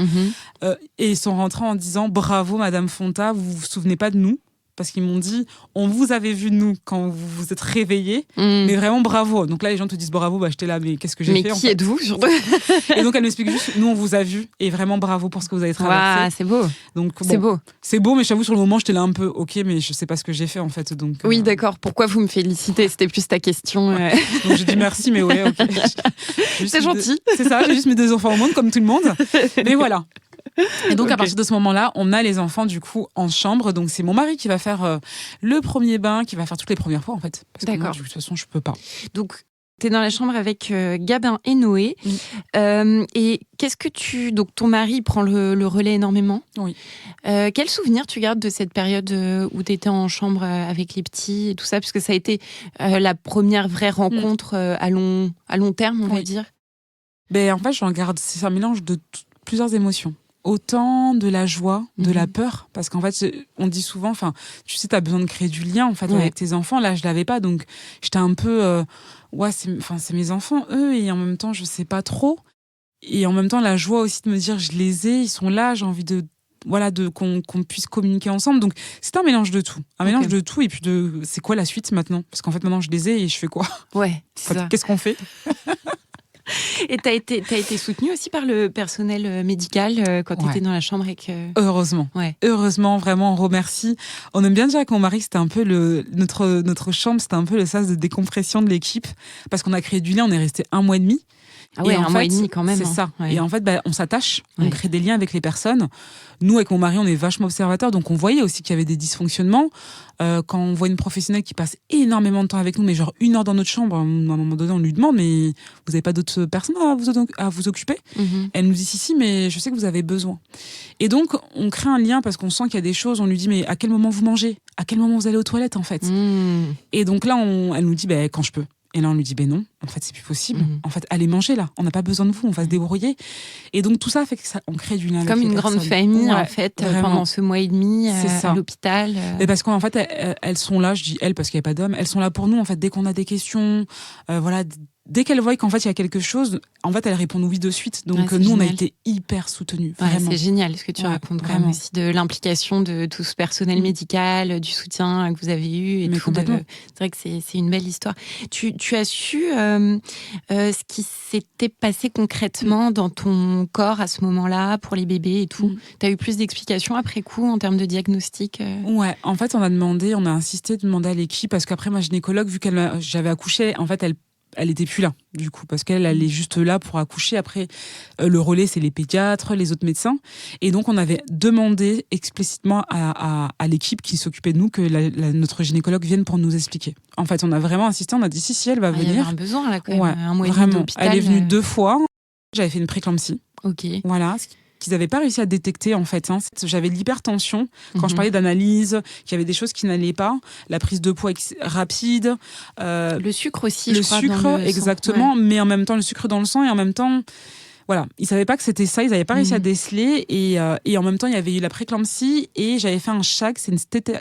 Speaker 8: Et ils sont rentrés en disant bravo Madame Fonta, vous vous souvenez pas de nous parce qu'ils m'ont dit on vous avait vu nous quand vous vous êtes réveillés, mais vraiment bravo. Donc là les gens te disent bravo, j'étais là, mais qu'est-ce que j'ai fait?
Speaker 9: Mais qui êtes-vous surtout?
Speaker 8: Et donc elle m'explique juste nous on vous a vu et vraiment bravo pour ce que vous avez traversé.
Speaker 9: Waouh, c'est beau.
Speaker 8: Donc
Speaker 9: C'est beau.
Speaker 8: C'est beau, mais j'avoue sur le moment j'étais là un peu ok, mais je sais pas ce que j'ai fait en fait. Donc
Speaker 9: Oui, d'accord. Pourquoi vous me félicitez? C'était plus ta question.
Speaker 8: Donc j'ai dit merci, mais ouais, ok.
Speaker 9: C'est gentil.
Speaker 8: C'est ça, j'ai juste mes 2 enfants au monde comme tout le monde. Mais voilà. Et donc à partir de ce moment-là, on a les enfants du coup en chambre. Donc c'est mon mari qui va faire le premier bain, qui va faire toutes les premières fois en fait. Parce que moi, de toute façon, je peux pas.
Speaker 9: Donc t'es dans la chambre avec Gabin et Noé. Et qu'est-ce que donc ton mari prend le relais énormément.
Speaker 8: Oui.
Speaker 9: Quel souvenir tu gardes de cette période où t'étais en chambre avec les petits et tout ça, puisque ça a été la première vraie rencontre à long terme, on va dire.
Speaker 8: Ben en fait, j'en garde. C'est un mélange de plusieurs émotions. Autant de la joie, de la peur, parce qu'en fait, on dit souvent, enfin, tu sais, t'as besoin de créer du lien en fait avec tes enfants. Là, je l'avais pas, donc j'étais un peu, c'est mes enfants, eux, et en même temps, je sais pas trop. Et en même temps, la joie aussi de me dire, je les ai, ils sont là, j'ai envie qu'on puisse communiquer ensemble. Donc, c'est un mélange de tout, de tout, et puis c'est quoi la suite maintenant? Parce qu'en fait, maintenant, je les ai et je fais quoi?
Speaker 9: Ouais, c'est ça.
Speaker 8: Qu'est-ce qu'on fait?
Speaker 9: Et t'as été soutenue aussi par le personnel médical quand t'étais dans la chambre avec...
Speaker 8: Heureusement.
Speaker 9: Ouais.
Speaker 8: Heureusement, vraiment, on remercie. On aime bien dire avec mon mari que c'était un peu notre chambre, c'était un peu le sas de décompression de l'équipe, parce qu'on a créé du lien, on est resté 1 mois et demi.
Speaker 9: Ah ouais, un mois et demi quand même.
Speaker 8: C'est ça.
Speaker 9: Ouais.
Speaker 8: Et en fait, on s'attache, on crée des liens avec les personnes. Nous, avec mon mari, on est vachement observateurs, donc on voyait aussi qu'il y avait des dysfonctionnements. Quand on voit une professionnelle qui passe énormément de temps avec nous, mais genre 1 heure dans notre chambre, à un moment donné, on lui demande, mais vous n'avez pas d'autres personnes à vous occuper? Elle nous dit si, mais je sais que vous avez besoin. Et donc, on crée un lien parce qu'on sent qu'il y a des choses, on lui dit, mais à quel moment vous mangez? À quel moment vous allez aux toilettes, en fait? Et donc là, elle nous dit, quand je peux. Et là, on lui dit, non, en fait, c'est plus possible. En fait, allez manger là. On n'a pas besoin de vous, on va se débrouiller. Et donc, tout ça fait on crée du lien avec
Speaker 9: comme
Speaker 8: les
Speaker 9: une
Speaker 8: personnes.
Speaker 9: grande famille, en fait, pendant ce mois et demi à l'hôpital.
Speaker 8: Mais parce qu'en fait, elles sont là, je dis elles parce qu'il n'y a pas d'hommes, elles sont là pour nous, en fait, dès qu'on a des questions, dès qu'elles voient qu'en fait, il y a quelque chose, en fait, elles répondent oui de suite. Donc, nous, on a été hyper soutenus. Vraiment.
Speaker 9: C'est génial ce que tu racontes, quand même aussi, de l'implication de tout ce personnel médical, du soutien que vous avez eu. Et
Speaker 8: mais
Speaker 9: tout.
Speaker 8: complètement.
Speaker 9: C'est vrai que c'est une belle histoire. Tu as su ce qui s'était passé concrètement dans ton corps à ce moment-là, pour les bébés et tout. Tu as eu plus d'explications après coup en termes de diagnostic?
Speaker 8: Ouais, en fait, on a insisté de demander à l'équipe, parce qu'après, ma gynécologue, vu j'avais accouché, en fait, elle était plus là, du coup, parce qu'elle est juste là pour accoucher. Après, le relais, c'est les pédiatres, les autres médecins. Et donc, on avait demandé explicitement à l'équipe qui s'occupait de nous que notre gynécologue vienne pour nous expliquer. En fait, on a vraiment insisté, on a dit si, elle va venir. Il y
Speaker 9: avait un besoin, là, quand même. Un mois et demi
Speaker 8: vraiment.
Speaker 9: d'hôpital.
Speaker 8: Elle est venue 2 fois. J'avais fait une préclampsie.
Speaker 9: Ok.
Speaker 8: Voilà, qu'ils n'avaient pas réussi à détecter, en fait. J'avais de l'hypertension. Quand je parlais d'analyse, qu'il y avait des choses qui n'allaient pas. La prise de poids rapide.
Speaker 9: Le sucre aussi,
Speaker 8: je
Speaker 9: crois,
Speaker 8: sucre,
Speaker 9: dans le
Speaker 8: exactement.
Speaker 9: sang. Ouais.
Speaker 8: Mais en même temps, le sucre dans le sang. Et en même temps, voilà. Ils ne savaient pas que c'était ça. Ils n'avaient pas réussi à déceler. Et en même temps, il y avait eu la préclampsie. Et j'avais fait un SHAG. C'est une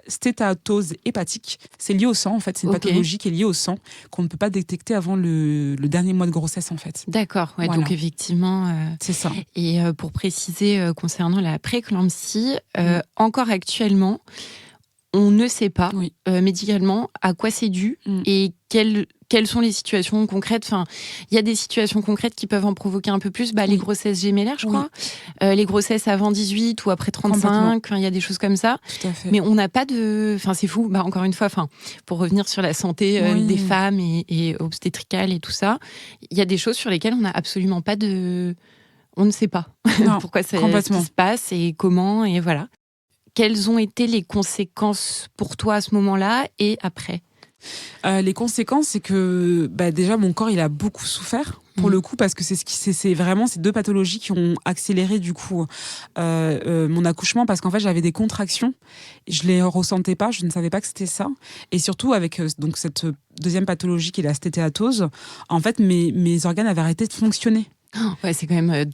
Speaker 8: stéatose hépatique. C'est lié au sang, en fait. C'est une pathologie qui est liée au sang, qu'on ne peut pas détecter avant le dernier mois de grossesse, en fait.
Speaker 9: D'accord. Ouais, voilà. Donc, effectivement...
Speaker 8: c'est ça.
Speaker 9: Et pour préciser, concernant la préclampsie, encore actuellement, on ne sait pas médicalement à quoi c'est dû et quelles sont les situations concrètes. Enfin, il y a des situations concrètes qui peuvent en provoquer un peu plus. Les grossesses gémellaires, je crois. Les grossesses avant 18 ou après 35, il y a des choses comme ça.
Speaker 8: Tout à fait.
Speaker 9: Mais on n'a pas de... Enfin, c'est fou. Encore une fois, pour revenir sur la santé des femmes et obstétricale et tout ça, il y a des choses sur lesquelles on n'a absolument pas de... On ne sait pas pourquoi ce qui se passe et comment, et voilà. Quelles ont été les conséquences pour toi à ce moment-là et après?
Speaker 8: Les conséquences, c'est que déjà mon corps il a beaucoup souffert pour le coup, parce que c'est vraiment ces 2 pathologies qui ont accéléré du coup mon accouchement, parce qu'en fait j'avais des contractions, je les ressentais pas, je ne savais pas que c'était ça, et surtout avec donc cette 2e pathologie qui est la stéatose, en fait mes organes avaient arrêté de fonctionner.
Speaker 9: Ouais, c'est quand même,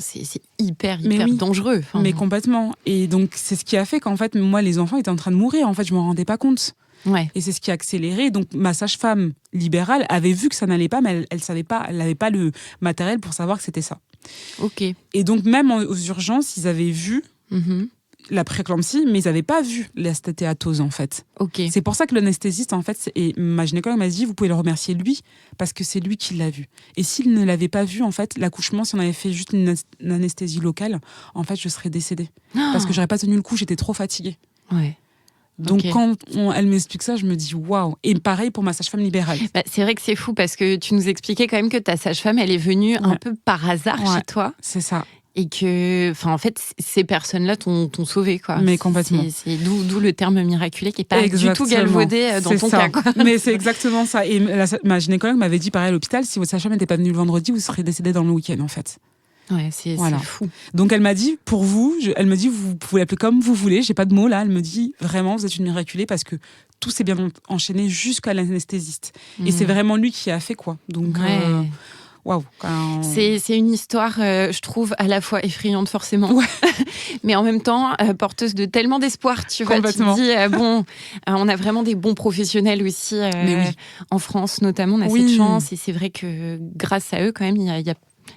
Speaker 9: c'est hyper dangereux.
Speaker 8: Mais complètement. Et donc c'est ce qui a fait qu'en fait moi les enfants étaient en train de mourir. En fait, je m'en rendais pas compte.
Speaker 9: Ouais.
Speaker 8: Et c'est ce qui a accéléré. Donc ma sage-femme libérale avait vu que ça n'allait pas, mais elle savait pas, elle n'avait pas le matériel pour savoir que c'était ça.
Speaker 9: Ok.
Speaker 8: Et donc même aux urgences, ils avaient vu la prééclampsie, mais ils n'avaient pas vu la stéatose, en fait.
Speaker 9: Ok.
Speaker 8: C'est pour ça que l'anesthésiste, en fait, et ma gynécologue m'a dit, vous pouvez le remercier lui, parce que c'est lui qui l'a vu. Et s'il ne l'avait pas vu, en fait, l'accouchement, si on avait fait juste une anesthésie locale, en fait, je serais décédée. Parce que j'aurais pas tenu le coup, j'étais trop fatiguée.
Speaker 9: Ouais.
Speaker 8: Donc
Speaker 9: Ok.
Speaker 8: quand elle m'explique ça, je me dis waouh. Et pareil pour ma sage-femme libérale.
Speaker 9: Bah, c'est vrai que c'est fou parce que tu nous expliquais quand même que ta sage-femme, elle est venue un peu par hasard chez toi.
Speaker 8: C'est ça.
Speaker 9: Et que, enfin, en fait, ces personnes-là t'ont sauvé, quoi.
Speaker 8: Mais complètement.
Speaker 9: C'est d'où le terme miraculé qui est pas du tout
Speaker 8: Exactement.
Speaker 9: galvaudé dans
Speaker 8: C'est
Speaker 9: ton
Speaker 8: ça.
Speaker 9: cas, quoi.
Speaker 8: Mais c'est exactement ça. Et ma gynécologue m'avait dit pareil à l'hôpital, si votre sage-femme n'était pas venue le vendredi, vous serez décédée dans le week-end, en fait.
Speaker 9: Ouais, c'est fou.
Speaker 8: Donc elle m'a dit, pour vous, elle me dit, vous pouvez l'appeler comme vous voulez, j'ai pas de mots là. Elle me dit, vraiment, vous êtes une miraculée parce que tout s'est bien enchaîné jusqu'à l'anesthésiste. Et c'est vraiment lui qui a fait quoi. Donc, waouh.
Speaker 9: C'est une histoire, je trouve, à la fois effrayante forcément, mais en même temps porteuse de tellement d'espoir. Tu vois, tu te dis, on a vraiment des bons professionnels aussi en France, notamment. On a cette chance et c'est vrai que grâce à eux, quand même, il y a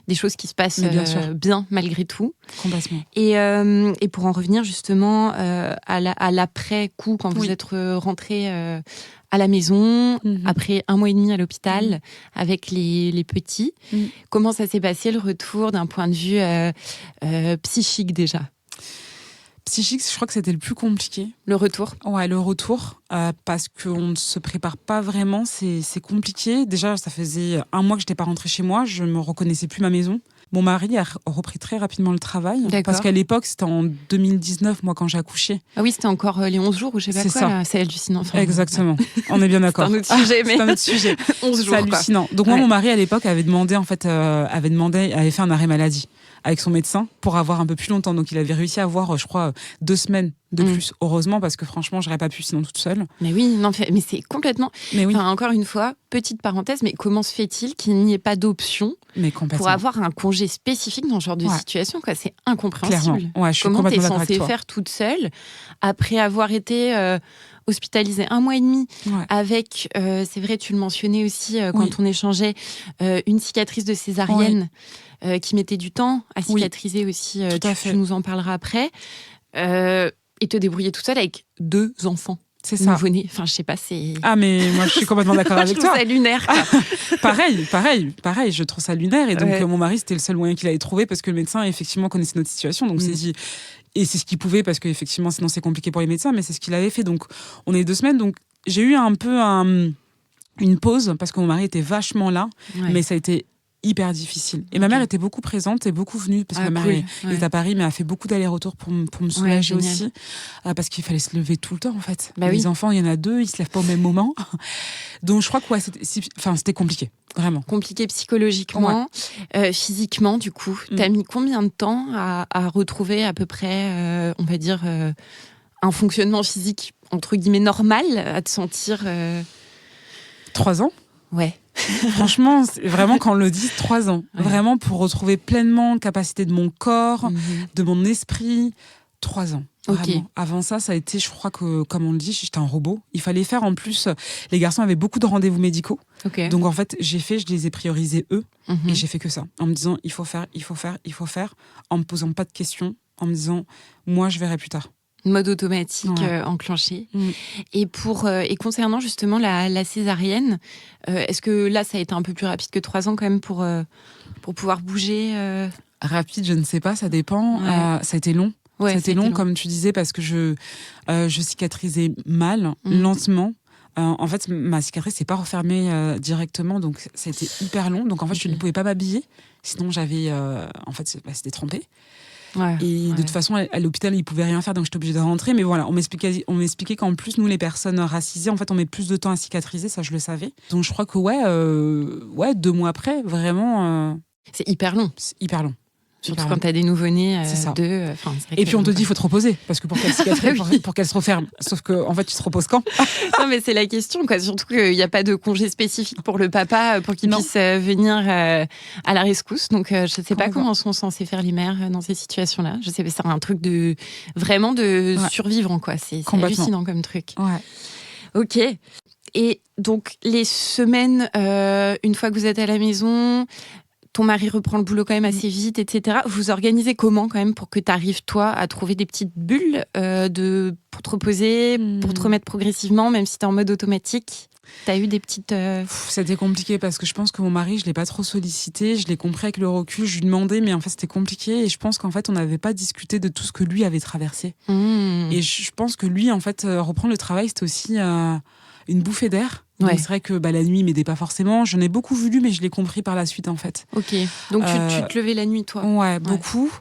Speaker 9: des choses qui se passent bien malgré tout.
Speaker 8: Complètement.
Speaker 9: Et pour en revenir justement à l'après-coup, quand vous êtes rentré à la maison, après 1 mois et demi à l'hôpital, avec les petits, comment ça s'est passé le retour d'un point de vue psychique déjà ?
Speaker 8: Psychique, je crois que c'était le plus compliqué.
Speaker 9: Le retour ?
Speaker 8: Ouais, le retour, parce qu'on ne se prépare pas vraiment, c'est compliqué. Déjà, ça faisait 1 mois que je n'étais pas rentrée chez moi, je ne me reconnaissais plus ma maison. Mon mari a repris très rapidement le travail, parce qu'à l'époque, c'était en 2019, moi, quand j'ai accouché.
Speaker 9: Ah oui, c'était encore les 11 jours ou je sais pas quoi, là. C'est hallucinant. Enfin,
Speaker 8: exactement, on est bien d'accord.
Speaker 9: C'est un autre sujet, mais...
Speaker 8: c'est un autre sujet.
Speaker 9: 11 jours,
Speaker 8: c'est hallucinant. Donc moi, mon mari, à l'époque, avait fait un arrêt maladie avec son médecin pour avoir un peu plus longtemps. Donc il avait réussi à avoir, je crois, 2 semaines de plus, heureusement, parce que franchement, j'aurais pas pu sinon toute seule.
Speaker 9: Mais oui, non, mais c'est complètement...
Speaker 8: Mais oui.
Speaker 9: Enfin, encore une fois, petite parenthèse, mais comment se fait-il qu'il n'y ait pas d'option pour avoir un congé spécifique dans ce genre de situation, quoi ? C'est incompréhensible.
Speaker 8: Clairement. Ouais, je suis
Speaker 9: comment t'es
Speaker 8: complètement
Speaker 9: censée faire toute seule après avoir été hospitalisée 1 mois et demi avec, c'est vrai, tu le mentionnais aussi quand on échangeait, une cicatrice de césarienne qui mettait du temps à cicatriser aussi. Tu nous en parleras après. Et te débrouiller toute seule avec 2 enfants.
Speaker 8: C'est ça.
Speaker 9: Nouveau-nés. Enfin, je sais pas, c'est...
Speaker 8: Ah, mais moi, je suis complètement d'accord avec toi.
Speaker 9: Je trouve ça lunaire, quoi.
Speaker 8: pareil, je trouve ça lunaire. Et donc, mon mari, c'était le seul moyen qu'il avait trouvé parce que le médecin, effectivement, connaissait notre situation. Donc, s'est dit... Et c'est ce qu'il pouvait parce qu'effectivement, sinon, c'est compliqué pour les médecins, mais c'est ce qu'il avait fait. Donc, on est 2 semaines. Donc, j'ai eu un peu une pause parce que mon mari était vachement là. Mais ça a été hyper difficile. Et ma mère était beaucoup présente et beaucoup venue, parce que ma mère est à Paris, mais a fait beaucoup d'allers-rets-retours pour me soulager aussi, parce qu'il fallait se lever tout le temps, en fait. Les enfants, il y en a 2, ils se lèvent pas au même moment. Donc je crois que c'était compliqué, vraiment.
Speaker 9: Compliqué psychologiquement, physiquement, du coup. T'as mis combien de temps à retrouver à peu près, on va dire, un fonctionnement physique, entre guillemets, normal, à te sentir...
Speaker 8: 3 ans.
Speaker 9: Ouais.
Speaker 8: Franchement, vraiment, quand on le dit, 3 ans. Vraiment, pour retrouver pleinement capacité de mon corps, de mon esprit, 3 ans. Vraiment. Avant ça a été, je crois que, comme on le dit, j'étais un robot. Il fallait faire, en plus, les garçons avaient beaucoup de rendez-vous médicaux. Donc, en fait, je les ai priorisés eux, et j'ai fait que ça. En me disant, il faut faire, en me posant pas de questions, en me disant, moi, je verrai plus tard.
Speaker 9: Mode automatique enclenché. Et concernant justement la césarienne, est-ce que là, ça a été un peu plus rapide que 3 ans quand même pour pouvoir bouger
Speaker 8: Rapide, je ne sais pas, ça dépend. Ça a été long. Ça a été long, comme tu disais, parce que je cicatrisais mal, lentement. En fait, ma cicatrice s'est pas refermée directement, donc ça a été hyper long. Donc en fait, je ne pouvais pas m'habiller, sinon j'avais... en fait, c'était trempé. De toute façon, à l'hôpital, ils pouvaient rien faire, donc j'étais obligée de rentrer. Mais voilà, on m'expliquait qu'en plus, nous, les personnes racisées, en fait, on met plus de temps à cicatriser, ça, je le savais. Donc je crois que 2 mois après, vraiment...
Speaker 9: C'est hyper long.
Speaker 8: C'est hyper long.
Speaker 9: Surtout quand t'as des nouveau-nés,
Speaker 8: et puis on te dit, il faut te reposer, parce que pour qu'elle cicatrise, pour qu'elle se referme. Sauf que, en fait, tu te reposes quand ?
Speaker 9: Non, mais c'est la question, quoi. Surtout qu'il n'y a pas de congé spécifique pour le papa, pour qu'il puisse venir à la rescousse. Donc, je ne sais pas comment sont censés faire les mères dans ces situations-là. Je sais pas, c'est un truc de survivant, quoi. C'est hallucinant comme truc. Ok. Et donc, les semaines, une fois que vous êtes à la maison... ton mari reprend le boulot quand même assez vite, etc. Vous organisez comment quand même pour que tu arrives, toi, à trouver des petites bulles pour te reposer, pour te remettre progressivement, même si tu es en mode automatique? T'as eu des petites...
Speaker 8: C'était compliqué parce que je pense que mon mari, je l'ai pas trop sollicité. Je l'ai compris avec le recul. Je lui demandais, mais en fait, c'était compliqué. Et je pense qu'en fait, on n'avait pas discuté de tout ce que lui avait traversé. Et je pense que lui, en fait, reprendre le travail, c'était aussi une bouffée d'air. Donc c'est vrai que la nuit, il m'aidait pas forcément. J'en ai beaucoup voulu, mais je l'ai compris par la suite, en fait.
Speaker 9: Ok. Donc tu te levais la nuit, toi?
Speaker 8: Ouais, beaucoup.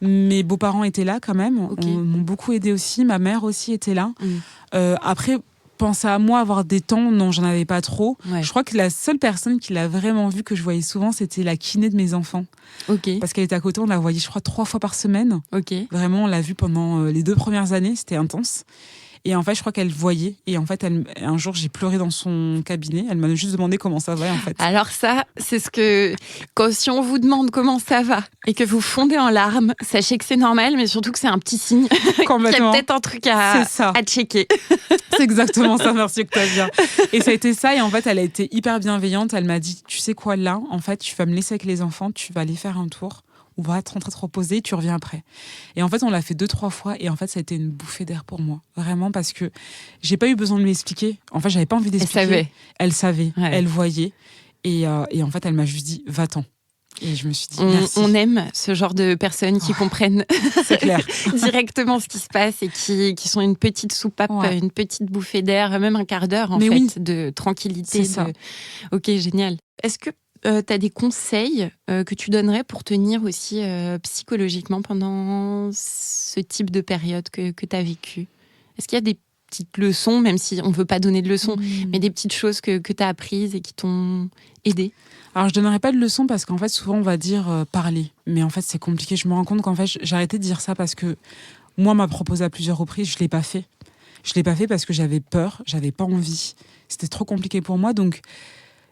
Speaker 8: Mes beaux-parents étaient là quand même. M'ont beaucoup aidé aussi. Ma mère aussi était là. Après, penser à moi, avoir des temps, non, j'en avais pas trop. Je crois que la seule personne qui l'a vraiment vue, que je voyais souvent, c'était la kiné de mes enfants. Parce qu'elle était à côté, on la voyait, je crois, 3 fois par semaine. Vraiment, on l'a vue pendant les 2 premières années, c'était intense. Et en fait, je crois qu'elle voyait. Et en fait, un jour, j'ai pleuré dans son cabinet. Elle m'a juste demandé comment ça va, en fait.
Speaker 9: Alors ça, c'est ce que... si on vous demande comment ça va et que vous fondez en larmes, sachez que c'est normal, mais surtout que c'est un petit signe qu'il y a peut-être un truc à checker.
Speaker 8: C'est exactement ça, merci Octavia. Et ça a été ça. Et en fait, elle a été hyper bienveillante. Elle m'a dit, tu sais quoi, là, en fait, tu vas me laisser avec les enfants, tu vas aller faire un tour. On va rentrer te reposer, tu reviens après. Et en fait, on l'a fait 2-3 fois. Et en fait, ça a été une bouffée d'air pour moi. Vraiment, parce que j'ai pas eu besoin de lui expliquer. En fait, j'avais pas envie d'expliquer. Elle savait. Elle voyait. Et en fait, elle m'a juste dit, va-t'en. Et je me suis dit, merci.
Speaker 9: On aime ce genre de personnes qui comprennent
Speaker 8: c'est clair.
Speaker 9: directement ce qui se passe et qui sont une petite soupape, une petite bouffée d'air, même un quart d'heure, de tranquillité.
Speaker 8: C'est ça.
Speaker 9: Ok, génial. Est-ce que tu as des conseils que tu donnerais pour tenir aussi psychologiquement pendant ce type de période que tu as vécu? Est-ce qu'il y a des petites leçons, même si on ne veut pas donner de leçons, mais des petites choses que tu as apprises et qui t'ont aidé?
Speaker 8: Alors, je ne donnerai pas de leçons parce qu'en fait, souvent, on va dire parler. Mais en fait, c'est compliqué. Je me rends compte qu'en fait, j'ai arrêté de dire ça parce que moi, on m'a proposé à plusieurs reprises. Je ne l'ai pas fait. Je ne l'ai pas fait parce que j'avais peur, j'avais pas envie. C'était trop compliqué pour moi. Donc,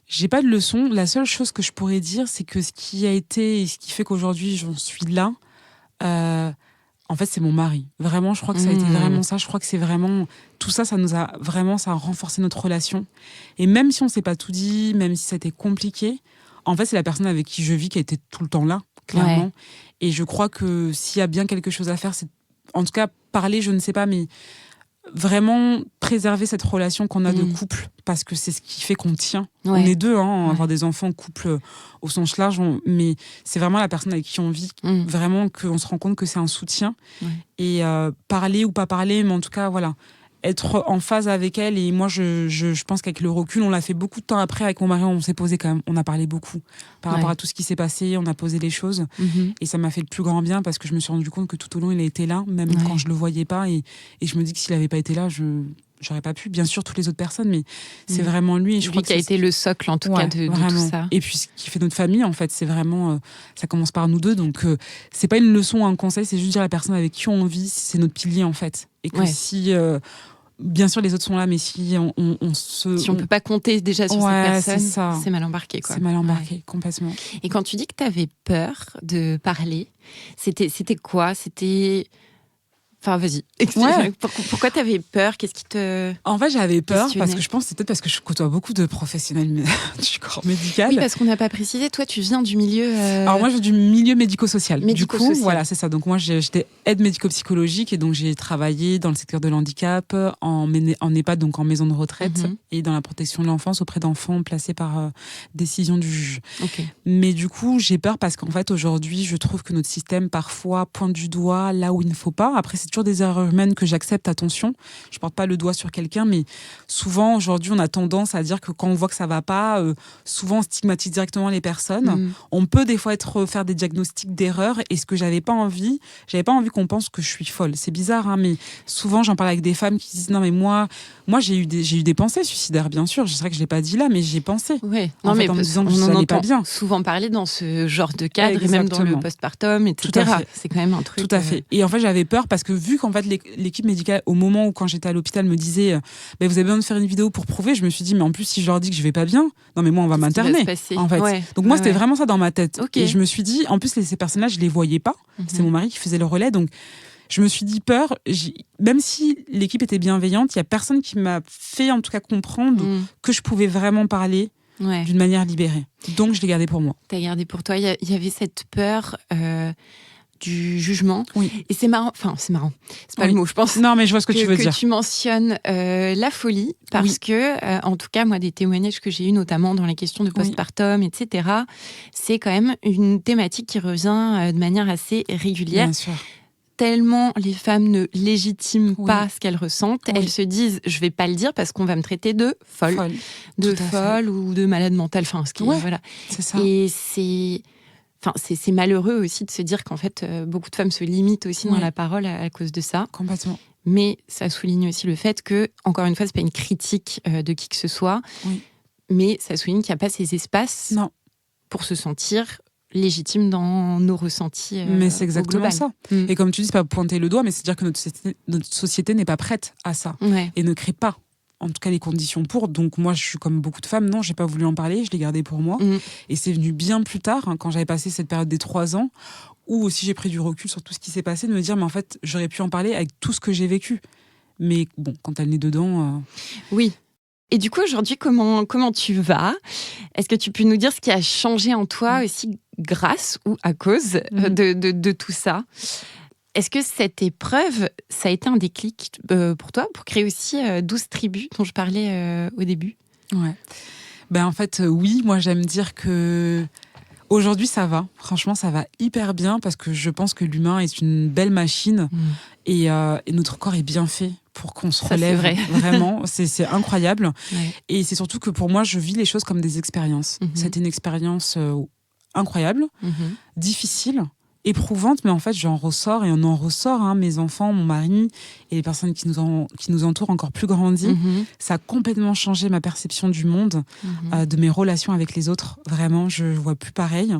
Speaker 8: j'ai pas de leçons. La seule chose que je pourrais dire, c'est que ce qui a été et ce qui fait qu'aujourd'hui, j'en suis là, en fait, c'est mon mari. Vraiment, je crois que ça a été vraiment ça. Je crois que c'est vraiment... Tout ça, ça a renforcé notre relation. Et même si on ne s'est pas tout dit, même si ça a été compliqué, en fait, c'est la personne avec qui je vis qui a été tout le temps là, clairement. Et je crois que s'il y a bien quelque chose à faire, c'est... En tout cas, parler, je ne sais pas, mais... vraiment préserver cette relation qu'on a de couple, parce que c'est ce qui fait qu'on tient. On est deux, avoir des enfants, couple au sens large, mais c'est vraiment la personne avec qui on vit, vraiment qu'on se rend compte que c'est un soutien. Et parler ou pas parler, mais en tout cas, voilà, être en phase avec elle. Et moi, je pense qu'avec le recul, on l'a fait beaucoup de temps après avec mon mari, on s'est posé quand même, on a parlé beaucoup par rapport à tout ce qui s'est passé, on a posé les choses. Et ça m'a fait le plus grand bien parce que je me suis rendu compte que tout au long, il a été là, même quand je le voyais pas. Et je me dis que s'il avait pas été là, j'aurais pas pu. Bien sûr, toutes les autres personnes, mais c'est vraiment lui. Et je crois
Speaker 9: qui a été le socle, en tout cas, de tout ça.
Speaker 8: Et puis, ce qui fait notre famille, en fait, c'est vraiment... ça commence par nous deux. Donc, c'est pas une leçon ou un conseil, c'est juste dire à la personne avec qui on vit, c'est notre pilier, en fait. Et que si... bien sûr, les autres sont là, mais si
Speaker 9: Si on peut pas compter déjà sur cette personne, c'est mal embarqué, quoi.
Speaker 8: C'est mal embarqué, complètement.
Speaker 9: Et quand tu dis que tu avais peur de parler, c'était quoi? Enfin, vas-y, explique. Pourquoi tu avais peur? Qu'est-ce qui te...
Speaker 8: En fait, j'avais peur parce que je pense que c'est peut-être parce que je côtoie beaucoup de professionnels du corps médical.
Speaker 9: Oui, parce qu'on n'a pas précisé. Toi, tu viens du milieu...
Speaker 8: Alors moi, je viens du milieu médico-social. Du coup, voilà, c'est ça. Donc moi, j'étais aide médico-psychologique et donc j'ai travaillé dans le secteur de l'handicap, en EHPAD, donc en maison de retraite, et dans la protection de l'enfance auprès d'enfants placés par décision du juge. Mais du coup, j'ai peur parce qu'en fait, aujourd'hui, je trouve que notre système, parfois, pointe du doigt là où il ne faut pas. Après, c'est toujours des erreurs humaines que j'accepte, attention. Je porte pas le doigt sur quelqu'un, mais souvent, aujourd'hui, on a tendance à dire que quand on voit que ça va pas, souvent on stigmatise directement les personnes. On peut des fois faire des diagnostics d'erreurs, et ce que j'avais pas envie qu'on pense que je suis folle. C'est bizarre, mais souvent j'en parle avec des femmes qui disent non mais moi j'ai eu des pensées suicidaires, bien sûr. C'est vrai que je l'ai pas dit là, mais j'ai pensé.
Speaker 9: Ouais.
Speaker 8: En me disant que ça allait pas bien.
Speaker 9: Souvent parler dans ce genre de cadre, et même dans le postpartum, etc.
Speaker 8: Tout à fait.
Speaker 9: C'est quand même un truc.
Speaker 8: Tout à fait. Et en fait, j'avais peur parce que vu qu'en fait l'équipe médicale, au moment où quand j'étais à l'hôpital, me disait vous avez besoin de faire une vidéo pour prouver, je me suis dit mais en plus si je leur dis que je vais pas bien, non mais moi on va m'interner en fait. Donc moi c'était vraiment ça dans ma tête. Et je me suis dit en plus ces personnes-là je les voyais pas. C'est mon mari qui faisait le relais, donc je me suis dit peur. Même si l'équipe était bienveillante, il y a personne qui m'a fait en tout cas comprendre que je pouvais vraiment parler d'une manière libérée. Donc, je l'ai gardé pour moi.
Speaker 9: T'as gardé pour toi. Il y avait cette peur du jugement.
Speaker 8: Oui.
Speaker 9: Et c'est marrant. Enfin, c'est marrant. C'est pas le mot, je pense.
Speaker 8: Non, mais je vois ce que tu veux dire.
Speaker 9: Que tu mentionnes la folie, parce que, en tout cas, moi, des témoignages que j'ai eus, notamment dans les questions de postpartum, etc., c'est quand même une thématique qui revient de manière assez régulière.
Speaker 8: Bien sûr.
Speaker 9: Tellement les femmes ne légitiment pas ce qu'elles ressentent, elles se disent je vais pas le dire parce qu'on va me traiter de folle. De folle ou de malade mentale, enfin ce qui voilà.
Speaker 8: C'est ça.
Speaker 9: Et c'est malheureux aussi de se dire qu'en fait beaucoup de femmes se limitent aussi dans la parole à cause de ça.
Speaker 8: Complètement.
Speaker 9: Mais ça souligne aussi le fait que, encore une fois, c'est pas une critique de qui que ce soit, mais ça souligne qu'il n'y a pas ces espaces pour se sentir légitime dans nos ressentis.
Speaker 8: Mais c'est exactement ça.
Speaker 9: Mm.
Speaker 8: Et comme tu dis, c'est pas pointer le doigt, mais c'est dire que notre société n'est pas prête à ça et ne crée pas, en tout cas, les conditions pour. Donc moi, je suis comme beaucoup de femmes, non, j'ai pas voulu en parler, je l'ai gardé pour moi. Et c'est venu bien plus tard, quand j'avais passé cette période des 3 ans, où aussi j'ai pris du recul sur tout ce qui s'est passé, de me dire, mais en fait, j'aurais pu en parler avec tout ce que j'ai vécu. Mais bon, quand elle est dedans...
Speaker 9: Oui. Et du coup, aujourd'hui, comment tu vas ? Est-ce que tu peux nous dire ce qui a changé en toi aussi grâce ou à cause de tout ça ? Est-ce que cette épreuve, ça a été un déclic pour toi, pour créer aussi 12 tribus dont je parlais au début ?
Speaker 8: Ouais. Ben, en fait, oui, moi j'aime dire que aujourd'hui ça va. Franchement, ça va hyper bien parce que je pense que l'humain est une belle machine et notre corps est bien fait pour qu'on se relève.
Speaker 9: C'est vrai.
Speaker 8: Vraiment, c'est incroyable. Ouais. Et c'est surtout que pour moi, je vis les choses comme des expériences. C'était une expérience incroyable, difficile, éprouvante, mais en fait, j'en ressors et on en ressort. Mes enfants, mon mari et les personnes qui nous entourent encore plus grandis. Ça a complètement changé ma perception du monde, de mes relations avec les autres. Vraiment, je vois plus pareil.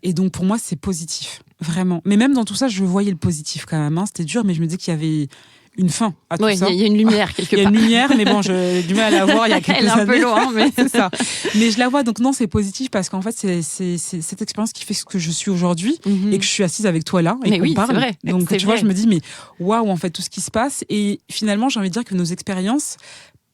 Speaker 8: Et donc, pour moi, c'est positif. Vraiment. Mais même dans tout ça, je voyais le positif quand même. C'était dur, mais je me dis qu'il y avait une fin à tout ça.
Speaker 9: Il y a une lumière quelque part.
Speaker 8: Il y a une lumière, mais bon, j'ai du mal à la voir il y a quelques années.
Speaker 9: Elle est un peu loin, mais
Speaker 8: c'est ça. Mais je la vois, donc non, c'est positif parce qu'en fait, c'est cette expérience qui fait ce que je suis aujourd'hui et que je suis assise avec toi là et qu'on parle.
Speaker 9: C'est vrai.
Speaker 8: Donc tu vois, je me dis, mais waouh, en fait, tout ce qui se passe. Et finalement, j'ai envie de dire que nos expériences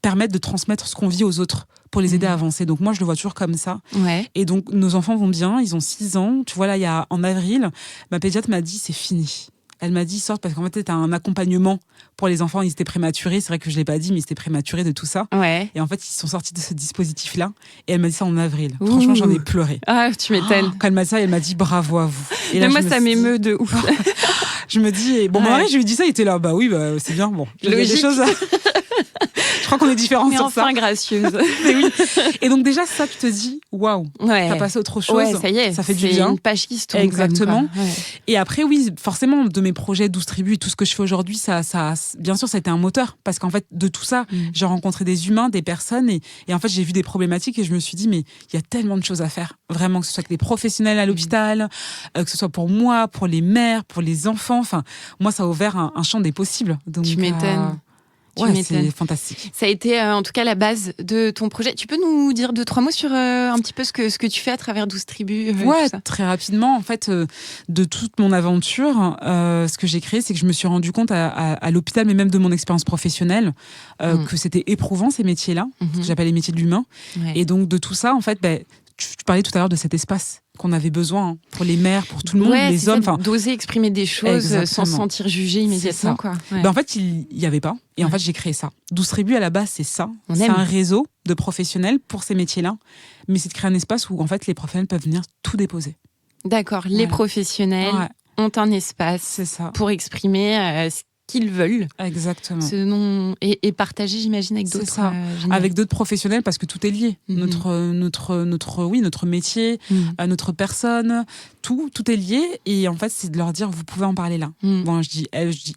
Speaker 8: permettent de transmettre ce qu'on vit aux autres pour les aider à avancer. Donc moi, je le vois toujours comme ça.
Speaker 9: Ouais.
Speaker 8: Et donc, nos enfants vont bien, ils ont 6 ans. Tu vois, là, en avril, ma pédiatre m'a dit, c'est fini. Elle m'a dit, sorte, parce qu'en fait, t'as un accompagnement pour les enfants, ils étaient prématurés. C'est vrai que je l'ai pas dit, mais ils étaient prématurés de tout ça.
Speaker 9: Ouais.
Speaker 8: Et en fait, ils sont sortis de ce dispositif-là. Et elle m'a dit ça en avril. Franchement, j'en ai pleuré.
Speaker 9: Ah, tu m'étonnes.
Speaker 8: Quand elle m'a dit ça, elle m'a dit bravo à vous.
Speaker 9: Et là, moi, ça m'émeut de ouf.
Speaker 8: Je me dis, et bon, mon mari, je lui ai dit ça, il était là, bah oui, bah, c'est bien, bon. Il y a des choses. Je crois qu'on est différents sur ça.
Speaker 9: Mais enfin gracieuse.
Speaker 8: Mais oui. Et donc déjà ça, tu te dis waouh, t'as passé autre chose.
Speaker 9: Ouais, ça y est,
Speaker 8: ça fait du bien.
Speaker 9: C'est une page qui se tourne.
Speaker 8: Exactement.
Speaker 9: Ouais.
Speaker 8: Et après oui, forcément de mes projets 12 tribus et tout ce que je fais aujourd'hui, ça bien sûr ça a été un moteur parce qu'en fait de tout ça, j'ai rencontré des humains, des personnes et en fait j'ai vu des problématiques et je me suis dit mais il y a tellement de choses à faire. Vraiment que ce soit avec les professionnels à l'hôpital, que ce soit pour moi, pour les mères, pour les enfants. Enfin moi ça a ouvert un champ des possibles. Donc,
Speaker 9: tu m'étonnes.
Speaker 8: Ouais, c'est fantastique.
Speaker 9: Ça a été en tout cas la base de ton projet. Tu peux nous dire 2-3 mots sur un petit peu ce que tu fais à travers 12 tribus
Speaker 8: Ouais, très rapidement. En fait, de toute mon aventure, ce que j'ai créé, c'est que je me suis rendu compte à l'hôpital, mais même de mon expérience professionnelle, que c'était éprouvant ces métiers-là, ce que j'appelle les métiers de l'humain. Ouais. Et donc de tout ça, en fait, tu parlais tout à l'heure de cet espace qu'on avait besoin pour les mères, pour tout le monde, les hommes.
Speaker 9: D'oser exprimer des choses sans se sentir jugé immédiatement. Quoi. Ouais.
Speaker 8: En fait, il n'y avait pas. Et en fait, j'ai créé ça. 12 tribus, à la base, c'est ça. C'est un réseau de professionnels pour ces métiers-là. Mais c'est de créer un espace où, en fait, les professionnels peuvent venir tout déposer.
Speaker 9: D'accord. Les professionnels ont un espace pour exprimer ce qu'ils veulent.
Speaker 8: Exactement.
Speaker 9: Et partager, j'imagine, avec d'autres.
Speaker 8: Avec d'autres professionnels, parce que tout est lié. Notre métier, notre personne, tout est lié. Et en fait, c'est de leur dire, vous pouvez en parler là. Bon, je dis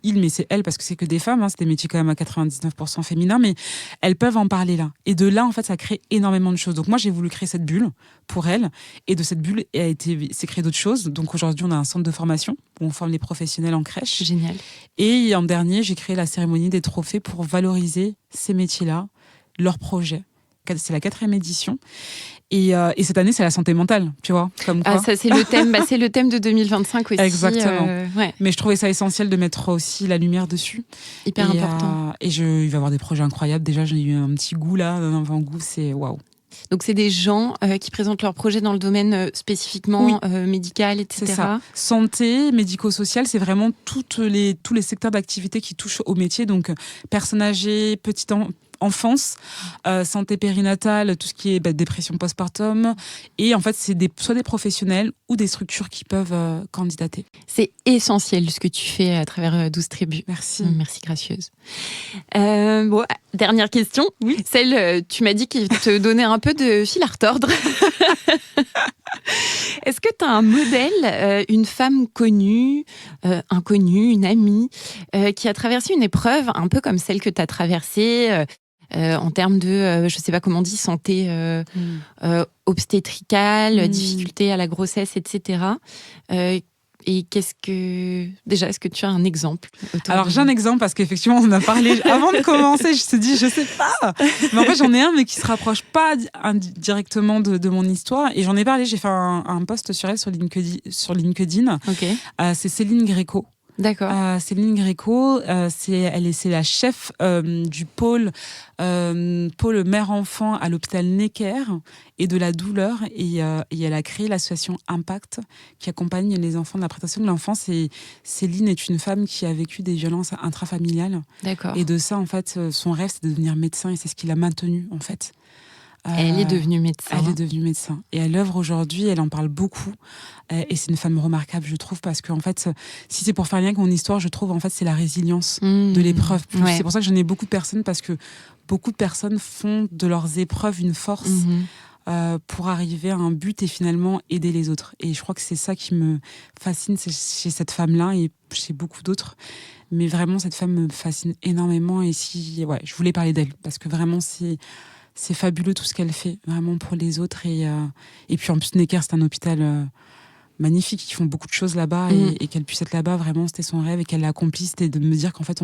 Speaker 8: il, mais c'est elle, parce que c'est que des femmes. C'est des métiers quand même à 99% féminins, mais elles peuvent en parler là. Et de là, en fait, ça crée énormément de choses. Donc moi, j'ai voulu créer cette bulle pour elles. Et de cette bulle, c'est créé d'autres choses. Donc aujourd'hui, on a un centre de formation où on forme les professionnels en crèche.
Speaker 9: Génial.
Speaker 8: Et en dernier, j'ai créé la cérémonie des trophées pour valoriser ces métiers-là, leurs projets. C'est la 4e édition. Et cette année, c'est la santé mentale, tu vois. Comme quoi.
Speaker 9: Ah, ça, c'est le thème. C'est le thème de 2025 aussi.
Speaker 8: Exactement. Mais je trouvais ça essentiel de mettre aussi la lumière dessus.
Speaker 9: Hyper important.
Speaker 8: Et il va y avoir des projets incroyables. Déjà, j'ai eu un petit goût là, un avant-goût, c'est waouh.
Speaker 9: Donc, c'est des gens qui présentent leurs projets dans le domaine spécifiquement médical, etc.
Speaker 8: C'est ça. Santé, médico-social, c'est vraiment tous les secteurs d'activité qui touchent au métier. Donc, personnes âgées, petite enfance, santé périnatale, tout ce qui est dépression postpartum. Et en fait, c'est soit des professionnels ou des structures qui peuvent candidater.
Speaker 9: C'est essentiel ce que tu fais à travers 12 tribus.
Speaker 8: Merci.
Speaker 9: Merci, Gracieuse. Bon, dernière question. Oui. Celle, tu m'as dit qu'il te donnait un peu de fil à retordre. Est-ce que tu as un modèle, une femme connue, inconnue, une amie, qui a traversé une épreuve un peu comme celle que tu as traversée en termes de, je ne sais pas comment on dit, santé obstétricale, difficulté à la grossesse, etc. Et est-ce que tu as un exemple?
Speaker 8: Alors, j'ai un exemple parce qu'effectivement, on en a parlé avant de commencer. Je me suis dit, je sais pas. Mais en fait, j'en ai un, mais qui se rapproche pas directement de mon histoire. Et j'en ai parlé, j'ai fait un post sur elle sur LinkedIn.
Speaker 9: Okay.
Speaker 8: C'est Céline Gréco.
Speaker 9: D'accord.
Speaker 8: Céline Gréco, c'est la chef du pôle mère-enfant à l'hôpital Necker et de la douleur. Et elle a créé l'association Impact qui accompagne les enfants de la présentation de l'enfance. Et Céline est une femme qui a vécu des violences intrafamiliales.
Speaker 9: D'accord.
Speaker 8: Et de ça, en fait, son rêve, c'est de devenir médecin et c'est ce qui l'a maintenue, en fait.
Speaker 9: Elle est devenue médecin.
Speaker 8: Elle est devenue médecin. Et elle œuvre aujourd'hui, elle en parle beaucoup. Et c'est une femme remarquable, je trouve, parce qu'en fait, si c'est pour faire lien avec mon histoire, je trouve, en fait, c'est la résilience de l'épreuve. Ouais. C'est pour ça que j'en ai beaucoup de personnes, parce que beaucoup de personnes font de leurs épreuves une force pour arriver à un but et finalement aider les autres. Et je crois que c'est ça qui me fascine chez cette femme-là et chez beaucoup d'autres. Mais vraiment, cette femme me fascine énormément. Et je voulais parler d'elle, parce que vraiment, c'est fabuleux tout ce qu'elle fait, vraiment pour les autres. Et puis en plus, Necker, c'est un hôpital magnifique. Ils font beaucoup de choses là-bas. Et qu'elle puisse être là-bas, vraiment, c'était son rêve. Et qu'elle l'accomplisse, c'était de me dire qu'en fait,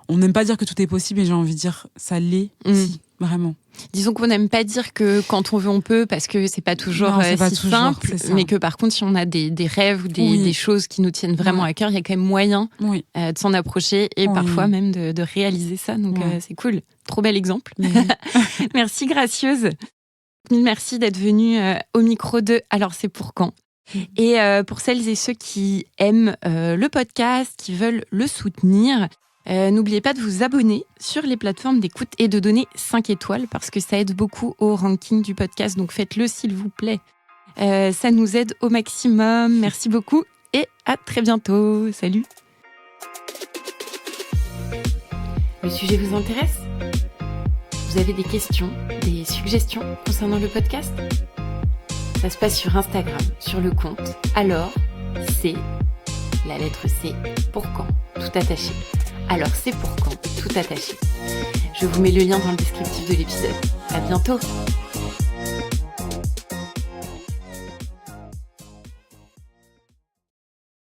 Speaker 8: on n'aime pas dire que tout est possible, mais j'ai envie de dire, ça l'est, si, vraiment.
Speaker 9: Disons qu'on n'aime pas dire que quand on veut, on peut, parce que c'est pas toujours simple, mais que par contre, si on a des rêves ou des choses qui nous tiennent vraiment à cœur, il y a quand même moyen de s'en approcher et parfois même de réaliser ça. Donc c'est cool. Trop bel exemple. Merci, Gracieuse. Merci d'être venue au micro de Alors c'est pour quand. Et pour celles et ceux qui aiment le podcast, qui veulent le soutenir, n'oubliez pas de vous abonner sur les plateformes d'écoute et de donner 5 étoiles parce que ça aide beaucoup au ranking du podcast. Donc faites-le s'il vous plaît. Ça nous aide au maximum. Merci beaucoup et à très bientôt. Salut. Le sujet vous intéresse ? Vous avez des questions, des suggestions concernant le podcast ? Ça se passe sur Instagram, sur le compte Alors c'est la lettre C pour quand, tout attaché. Alors c'est pour quand, tout attaché. Je vous mets le lien dans le descriptif de l'épisode. À bientôt.